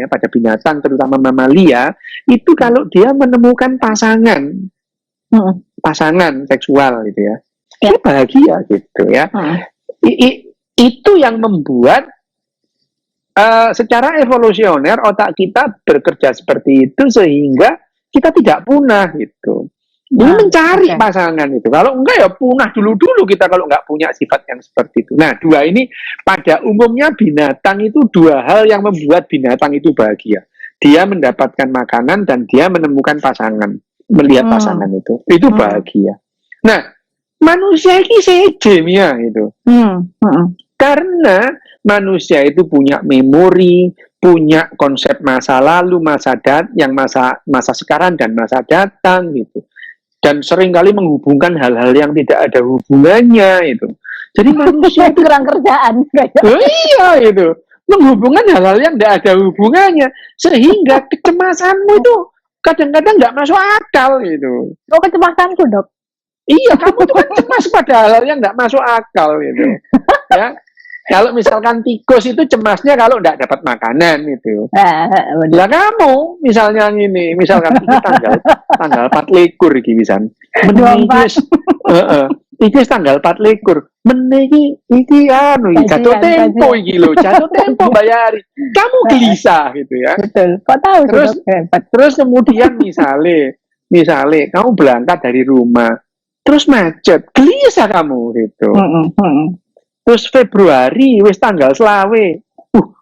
terutama mamalia, itu kalau dia menemukan pasangan seksual gitu ya, dia bahagia gitu ya. Itu yang membuat secara evolusioner otak kita bekerja seperti itu sehingga kita tidak punah gitu. Ini mencari pasangan itu. Kalau enggak ya punah dulu kita kalau enggak punya sifat yang seperti itu. Nah, dua ini pada umumnya binatang itu dua hal yang membuat binatang itu bahagia. Dia mendapatkan makanan dan dia menemukan pasangan, melihat pasangan itu bahagia. Nah, manusia ini sejemnya itu. Karena manusia itu punya memori, punya konsep masa lalu, masa sekarang dan masa datang gitu. Dan seringkali menghubungkan hal-hal yang tidak ada hubungannya itu. Jadi manusia itu kurang kerjaan. Iya itu. Menghubungkan hal-hal yang tidak ada hubungannya. Sehingga kecemasanmu itu kadang-kadang nggak masuk akal gitu. Oh, kecemasanku, Dok? Iya, kamu tuh kan cemas pada hal-hal yang nggak masuk akal gitu. Ya. Kalau misalkan tikus itu cemasnya kalau nggak dapat makanan itu. Lah kamu misalnya ini, misalkan itu tanggal 4 gibisan. Tikus tanggal 4 meniki iki jatuh tempo iki lho, jatuh tempo bayari. Kamu gelisah gitu ya. Betul. Kok tahu terus kemudian misale kamu berangkat dari rumah, terus macet, gelisah kamu gitu. Terus Februari wis tanggal selawe.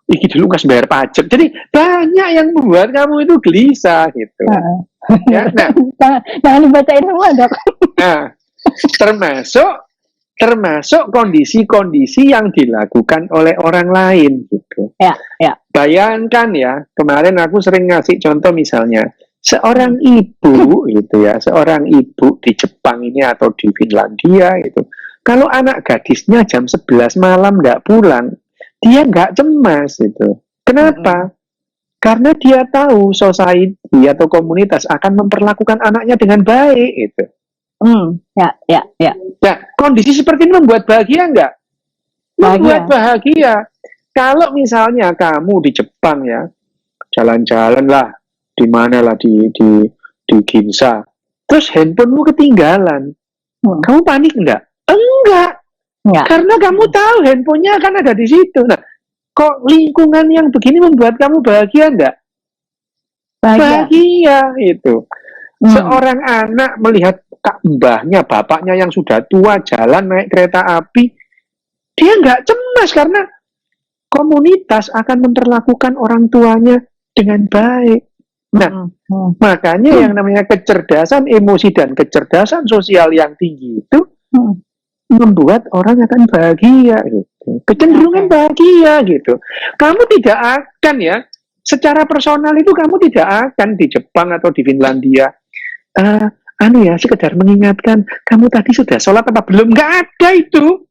Iki dulu kas bayar pajak. Jadi banyak yang membuat kamu itu gelisah gitu. Ya, nah, jangan dibacain semua, Dok. Nah, termasuk kondisi-kondisi yang dilakukan oleh orang lain gitu. Ya. Bayangkan ya, kemarin aku sering ngasih contoh misalnya seorang ibu gitu ya, seorang ibu di Jepang ini atau di Finlandia gitu. Kalau anak gadisnya jam 11 malam nggak pulang, dia nggak cemas gitu. Kenapa? Karena dia tahu society atau komunitas akan memperlakukan anaknya dengan baik gitu. Ya. Nah, kondisi seperti ini membuat bahagia nggak? Membuat bahagia. Kalau misalnya kamu di Jepang ya, jalan-jalan lah, di mana lah di Ginza, terus handphonemu ketinggalan, kamu panik nggak? Enggak. Karena kamu tahu handphonenya akan ada di situ. Nah, kok lingkungan yang begini membuat kamu bahagia enggak? Bahagia itu. Seorang anak melihat mbahnya, bapaknya yang sudah tua jalan naik kereta api, dia enggak cemas karena komunitas akan memperlakukan orang tuanya dengan baik. Nah, makanya yang namanya kecerdasan emosi dan kecerdasan sosial yang tinggi itu membuat orang akan bahagia gitu. Kecenderungan bahagia gitu. Kamu tidak akan ya, secara personal itu kamu tidak akan di Jepang atau di Finlandia sekedar mengingatkan kamu tadi sudah sholat apa belum, nggak ada itu.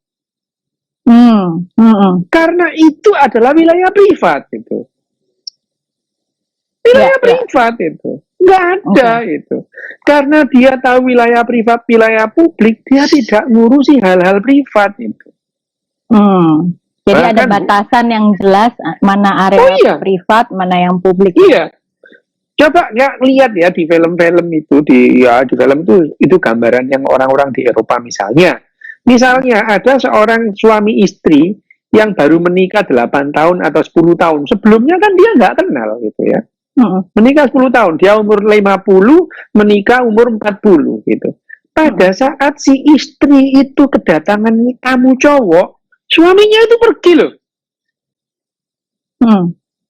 Karena itu adalah wilayah privat itu. Wilayah privat itu. Nggak ada itu. Karena dia tahu wilayah privat, wilayah publik, dia tidak ngurusi hal-hal privat itu. Jadi ada batasan yang jelas mana area privat, mana yang publik. Iya. Coba nggak lihat ya di film-film itu, di film itu gambaran yang orang-orang di Eropa misalnya. Misalnya ada seorang suami istri yang baru menikah 8 tahun atau 10 tahun. Sebelumnya kan dia nggak kenal gitu ya. Menikah 10 tahun, dia umur 50, menikah umur 40 gitu. Pada saat si istri itu kedatangan tamu cowok, suaminya itu pergi loh.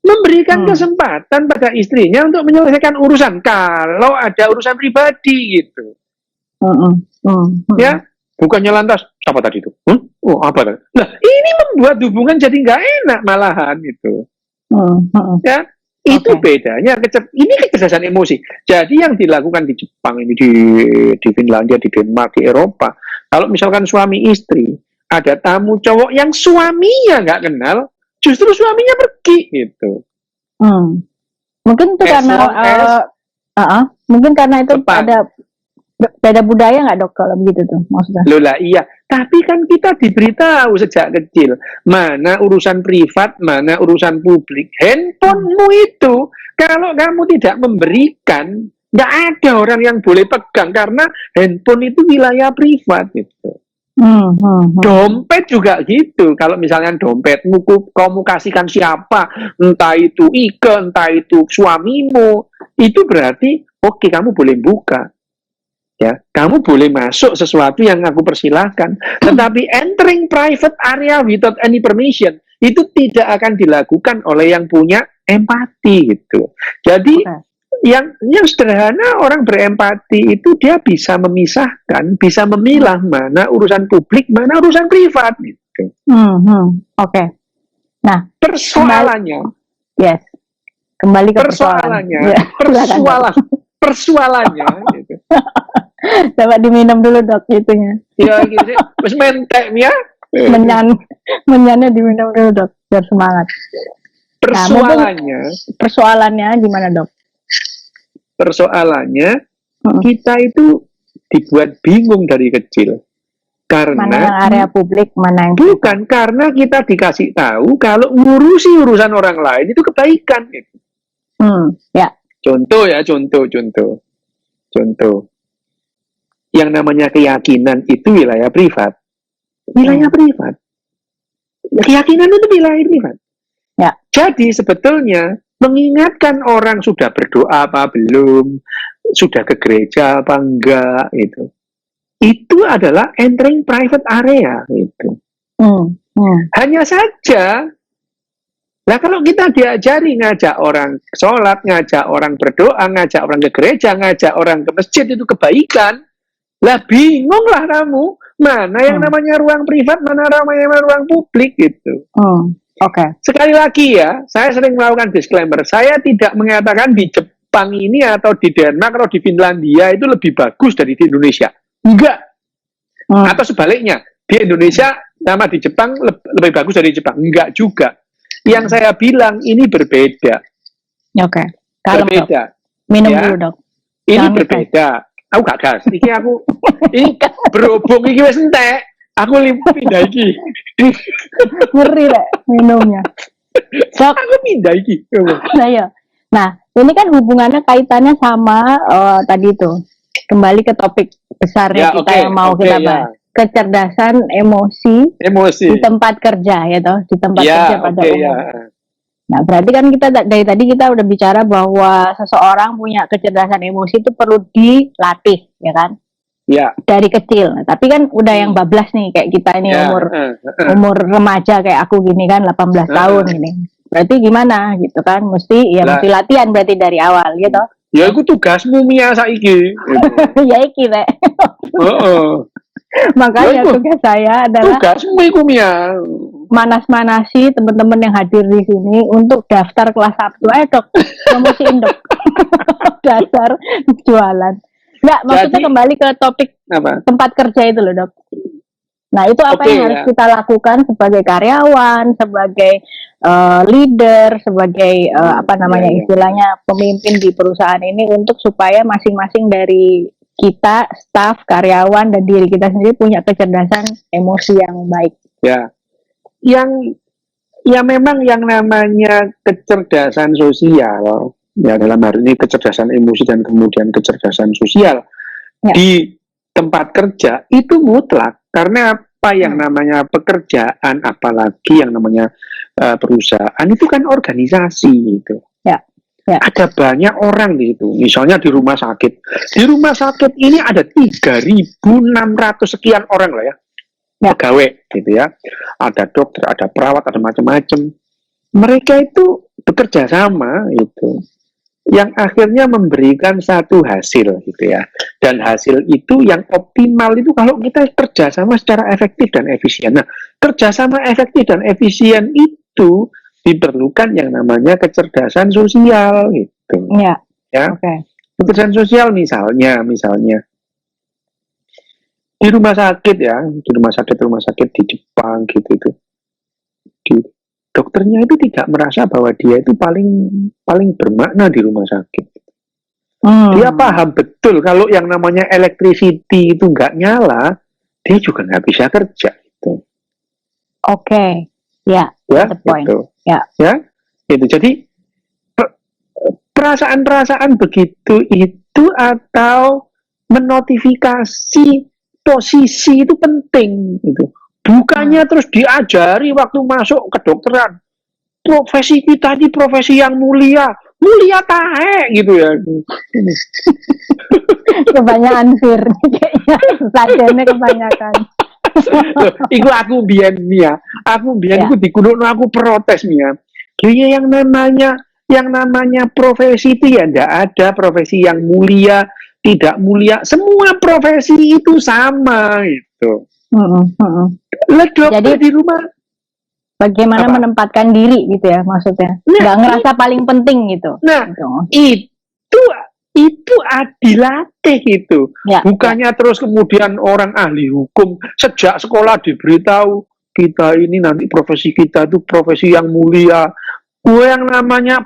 Memberikan kesempatan pada istrinya untuk menyelesaikan urusan kalau ada urusan pribadi gitu. Ya, bukannya lantas apa tadi itu? Apa tadi? Nah, ini membuat hubungan jadi nggak enak malahan gitu. Ya. Itu bedanya, ini kecerdasan emosi. Jadi yang dilakukan di Jepang ini, di Finlandia, di Denmark, di Eropa, Kalau misalkan suami istri, ada tamu cowok yang suaminya nggak kenal, justru suaminya pergi gitu. Mungkin itu As karena long as mungkin karena itu Jepang. ada beda budaya nggak dok kalau begitu tuh maksudnya? Loh lah iya, tapi kan kita diberitahu sejak kecil mana urusan privat, mana urusan publik. Handphonemu itu kalau kamu tidak memberikan, nggak ada orang yang boleh pegang karena handphone itu wilayah privat gitu. Dompet juga gitu. Kalau misalnya dompetmu kamu kasihkan siapa, entah itu Ike, entah itu suamimu, itu berarti oke, kamu boleh buka. Ya, kamu boleh masuk sesuatu yang aku persilahkan. Tetapi entering private area without any permission itu tidak akan dilakukan oleh yang punya empati gitu. Jadi yang sederhana, orang berempati itu dia bisa memisahkan, bisa memilah mana urusan publik, mana urusan privat gitu. Oke. Nah, persoalannya, kembali ke persoalannya, persoalannya gitu. Coba diminum dulu dok itunya. Ya gitu. Terus mentek ya. Menyannya diminum dulu dok biar semangat. Persoalannya gimana dok? Persoalannya kita itu dibuat bingung dari kecil karena mana yang area publik, mana yang bukan karena kita dikasih tahu kalau ngurusi urusan orang lain itu kebaikan. Ya. Contoh. Yang namanya keyakinan itu wilayah privat. Keyakinan itu wilayah privat. Ya. Jadi sebetulnya mengingatkan orang sudah berdoa apa belum, sudah ke gereja apa enggak itu adalah entering private area itu. Hanya saja, nah kalau kita diajari ngajak orang sholat, ngajak orang berdoa, ngajak orang ke gereja, ngajak orang ke masjid itu kebaikan, lah bingunglah kamu mana yang namanya ruang privat, mana namanya ruang publik gitu. Sekali lagi ya, saya sering melakukan disclaimer, saya tidak mengatakan di Jepang ini atau di Denmark atau di Finlandia itu lebih bagus dari di Indonesia, enggak. Atau sebaliknya, di Indonesia sama di Jepang lebih bagus dari Jepang, enggak juga. Yang saya bilang ini berbeda. Berbeda. Minum dulu dok. Ini berbeda. Aku gak gas. Ini berhubung ini wis entek. Aku pindah iki. Ngeri deh minumnya. Dok, aku pindah iki. Nah, ini kan hubungannya kaitannya sama tadi tuh. Kembali ke topik besarnya kita yang mau kita bahas. Kecerdasan emosi di tempat kerja ya toh, di tempat kerja pada umumnya. Nah, berarti kan kita dari tadi kita udah bicara bahwa seseorang punya kecerdasan emosi itu perlu dilatih, ya kan? Ya. Dari kecil. Nah, tapi kan udah yang bablas nih kayak kita ini umur remaja kayak aku gini kan 18 tahun gini. Berarti gimana gitu kan? Mesti latihan berarti dari awal gitu. Ya itu tugasmu Mia saiki. Ya iki rek. Makanya tugas saya adalah tugasmu iku Mia. Manas-manasi teman-teman yang hadir di sini untuk daftar kelas 1. Ayo dok, promosiin dok. Dasar jualan. Enggak, maksudnya kembali ke topik tempat kerja itu loh dok. Nah itu apa yang harus kita lakukan sebagai karyawan, sebagai leader, sebagai istilahnya pemimpin di perusahaan ini untuk supaya masing-masing dari kita, staf, karyawan, dan diri kita sendiri punya kecerdasan emosi yang baik. Ya, memang yang namanya kecerdasan sosial, ya dalam hal ini kecerdasan emosi dan kemudian kecerdasan sosial di tempat kerja itu mutlak. Karena apa yang namanya pekerjaan, apalagi yang namanya perusahaan itu kan organisasi gitu. Ada banyak orang di situ. Misalnya di rumah sakit. Di rumah sakit ini ada 3.600 sekian orang lah ya. Pegawai gitu ya. Ada dokter, ada perawat, ada macam-macam. Mereka itu bekerja sama gitu. Yang akhirnya memberikan satu hasil gitu ya. Dan hasil itu yang optimal itu kalau kita kerja sama secara efektif dan efisien. Nah, kerja sama efektif dan efisien itu diperlukan yang namanya kecerdasan sosial gitu. Kecerdasan sosial misalnya di rumah sakit ya, di rumah sakit di Jepang gitu itu. Dokternya itu tidak merasa bahwa dia itu paling bermakna di rumah sakit. Dia paham betul kalau yang namanya electricity itu nggak nyala, dia juga nggak bisa kerja. Gitu. Oke, ya, gitu. Ya, itu. Jadi perasaan-perasaan begitu itu atau menotifikasi posisi itu penting. Gitu. Bukannya terus diajari waktu masuk kedokteran. Profesi kita ini profesi yang mulia tahe gitu ya. Kebanyakan fir kayaknya latihannya kebanyakan. Iku aku biyen Mia, iku dikulukno aku protes Mia. Kayaknya yang namanya profesi itu ya ndak ada profesi yang mulia, tidak mulia. Semua profesi itu sama gitu. Dokter Jadi di rumah bagaimana menempatkan diri gitu ya maksudnya. Nggak ngerasa paling penting gitu. Nah, itu dilatih gitu. Bukannya terus kemudian orang ahli hukum sejak sekolah diberitahu kita ini nanti profesi kita itu profesi yang mulia. Yang namanya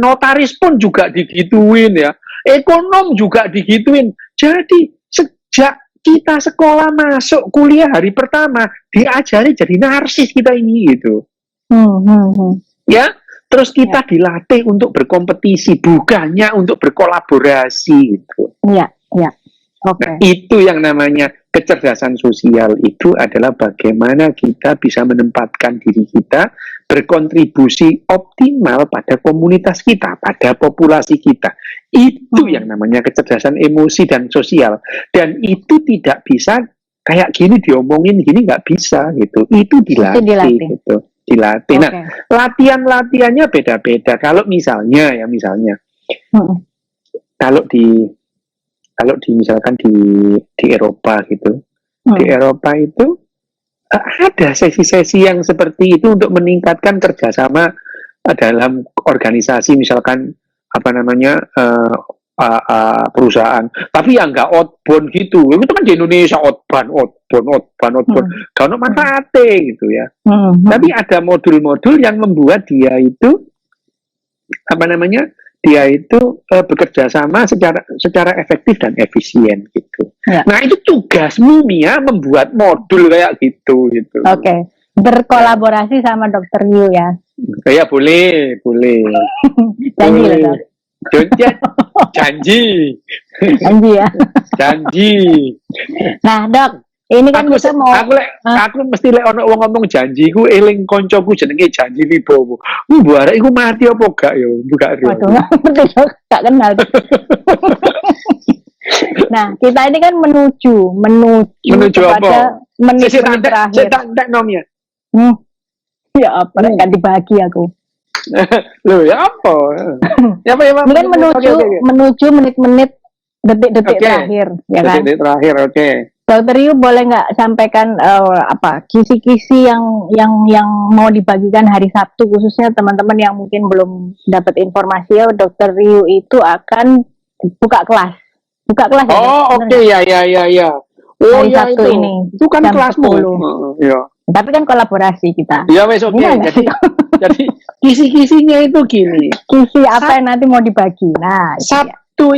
notaris pun juga digituin ya. Ekonom juga digituin. Jadi sejak kita sekolah masuk kuliah hari pertama diajari jadi narsis kita ini gitu. Ya, terus kita dilatih untuk berkompetisi, bukannya untuk berkolaborasi gitu. Iya. Oke. Nah, itu yang namanya kecerdasan sosial, itu adalah bagaimana kita bisa menempatkan diri kita berkontribusi optimal pada komunitas kita, pada populasi kita. Itu yang namanya kecerdasan emosi dan sosial. Dan itu tidak bisa kayak gini diomongin gini, nggak bisa gitu. Itu dilatih. Gitu. Dilatih. Nah, latihan-latihannya beda-beda. Kalau misalnya kalau misalkan di Eropa gitu, di Eropa itu ada sesi-sesi yang seperti itu untuk meningkatkan kerjasama dalam organisasi, misalkan perusahaan. Tapi yang nggak outbound gitu. Itu kan di Indonesia outbound. Kalau manfaatnya gitu ya. Tapi ada modul-modul yang membuat dia itu dia itu bekerja sama secara efektif dan efisien gitu. Nah, itu tugasmu Mia membuat modul kayak gitu. Oke. Berkolaborasi sama Dokter Yu ya. Ya boleh. Janji lah, Dok. Janji ya. Janji. Nah, Dok, ini kan aku mesti lek ono wong ngomong janji ku eling koncoku jenenge Janji Wibowo. Mbok arek iku mati apa gak yo? Waduh, gak kenal. Nah, kita ini kan menuju kepada apa? menit terakhir. Tak nomnya. Ya apa kan dibagi aku. Loh, ya apa? Ini kan menuju menit-menit detik-detik terakhir, ya kan? Detik terakhir, oke. Dokter Yu boleh nggak sampaikan kisi-kisi yang mau dibagikan hari Sabtu, khususnya teman-teman yang mungkin belum dapat informasi ya, Dokter Yu itu akan buka kelas ya? Oh, oke, ya. Oh, hari Sabtu ini. Itu kan kelasmu. Ya. Tapi kan kolaborasi kita. Ya wes oke. Jadi kisi-kisinya itu gini. Kisi apa yang nanti mau dibagi? Nah, Sabtu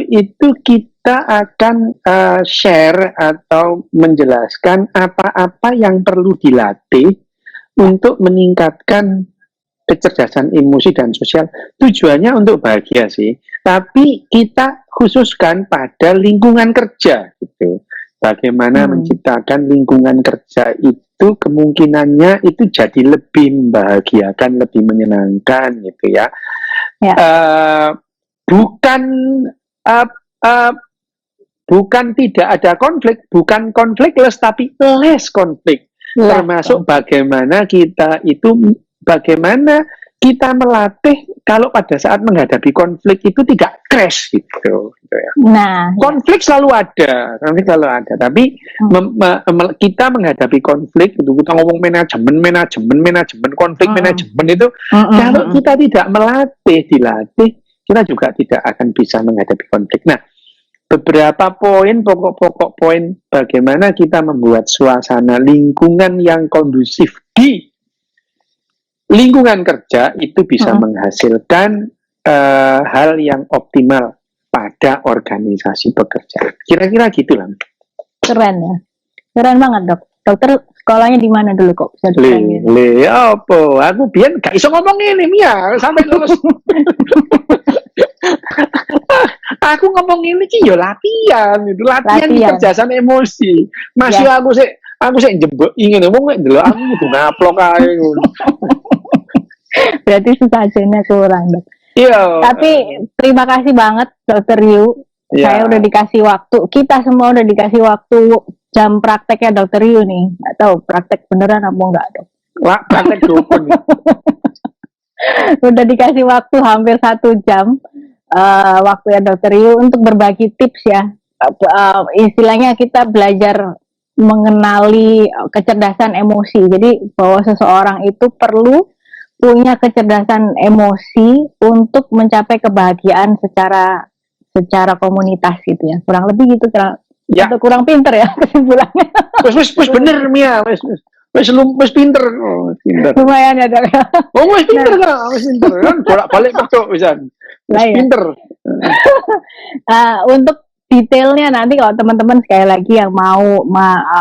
itu kita akan share atau menjelaskan apa-apa yang perlu dilatih untuk meningkatkan kecerdasan emosi dan sosial. Tujuannya untuk bahagia sih, tapi kita khususkan pada lingkungan kerja gitu. Bagaimana menciptakan lingkungan kerja itu kemungkinannya itu jadi lebih membahagiakan, lebih menyenangkan gitu ya. Bukan tidak ada konflik, bukan konflikless tapi less konflik. Termasuk bagaimana kita melatih kalau pada saat menghadapi konflik itu tidak crash gitu ya. Nah, konflik selalu ada, tapi kita menghadapi konflik itu kita ngomong manajemen konflik manajemen itu kalau kita tidak dilatih, kita juga tidak akan bisa menghadapi konflik. Nah, beberapa poin, pokok-pokok poin bagaimana kita membuat suasana lingkungan yang kondusif di lingkungan kerja itu bisa menghasilkan hal yang optimal pada organisasi pekerjaan. Kira-kira gitulah. Keren ya. Keren banget, Dok. Dokter sekolahnya di mana dulu kok bisa keren gitu? Apa? Aku biyen gak iso ngomong ini, Mia, sampai lulus. Aku ngomong ini ki yo latihan, itu latihan kecerdasan emosi. Masih ya. aku sik njembok ingin wong nek ndelok aku kudu ngaplok ae ngono. Berarti sesajennya kurang, Dok. Iya. Tapi terima kasih banget Dokter Yu. Ya. Saya udah dikasih waktu, kita semua udah dikasih waktu jam prakteknya Dokter Yu nih. Nggak tahu praktek beneran apa enggak, Dok. Wah, praktek dukun. Udah dikasih waktu hampir 1 jam waktu ya Dokter Yu untuk berbagi tips ya. Istilahnya kita belajar mengenali kecerdasan emosi. Jadi bahwa seseorang itu perlu punya kecerdasan emosi untuk mencapai kebahagiaan secara komunitas gitu ya. Kurang lebih gitu ya. Atau kurang pinter ya kesimpulannya. Wes bener Mia, wes pinter. Oh, pinter. Lumayan ya, Dok. Oh, wes pinter kan, wes pinter kan bolak-balik kok pisan. Wes pinter. Untuk detailnya nanti kalau teman-teman sekali lagi yang mau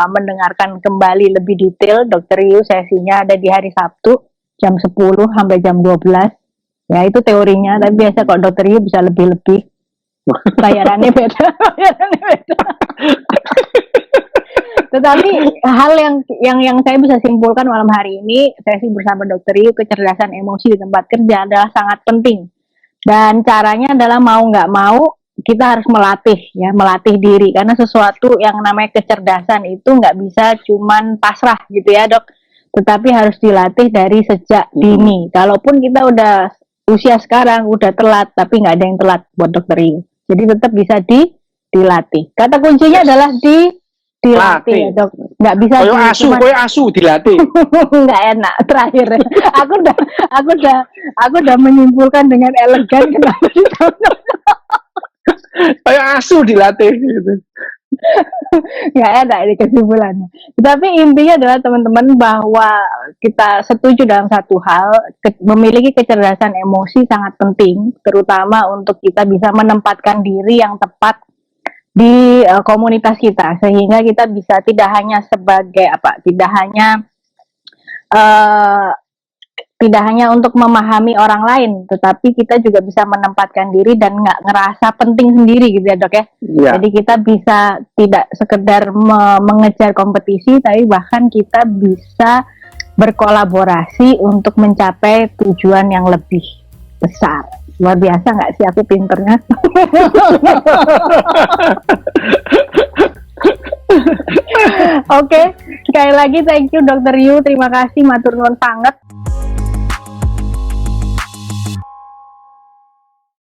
mendengarkan kembali lebih detail Dokter Yu sesinya ada di hari Sabtu jam 10 sampai jam 12. Ya itu teorinya, tapi biasa kalau Dokter Yu bisa lebih-lebih. Bayarannya beda. Tetapi hal yang saya bisa simpulkan malam hari ini, sesi bersama Dokter Yu, kecerdasan emosi di tempat kerja adalah sangat penting. Dan caranya adalah mau nggak mau kita harus melatih diri, karena sesuatu yang namanya kecerdasan itu nggak bisa cuman pasrah gitu ya, Dok. Tetapi harus dilatih dari sejak dini. Kalaupun kita udah usia sekarang udah telat, tapi nggak ada yang telat buat Dokter Yu. Jadi tetap bisa dilatih. Kata kuncinya adalah dilatih ya, Dok. Nggak bisa koyo asu dilatih. Nggak enak. Terakhir aku udah menyimpulkan dengan elegan kenapa kayak asu dilatih gitu. Nggak enak ini kesimpulannya. Tapi intinya adalah teman-teman bahwa kita setuju dalam satu hal, memiliki kecerdasan emosi sangat penting, terutama untuk kita bisa menempatkan diri yang tepat di komunitas kita, sehingga kita bisa tidak hanya tidak hanya untuk memahami orang lain, tetapi kita juga bisa menempatkan diri dan nggak ngerasa penting sendiri gitu ya, Dok ya. Ya. Jadi kita bisa tidak sekedar mengejar kompetisi, tapi bahkan kita bisa berkolaborasi untuk mencapai tujuan yang lebih besar. Luar biasa nggak sih aku pinternya? Oke, sekali lagi thank you Dokter Yu, terima kasih matur nuwun sanget.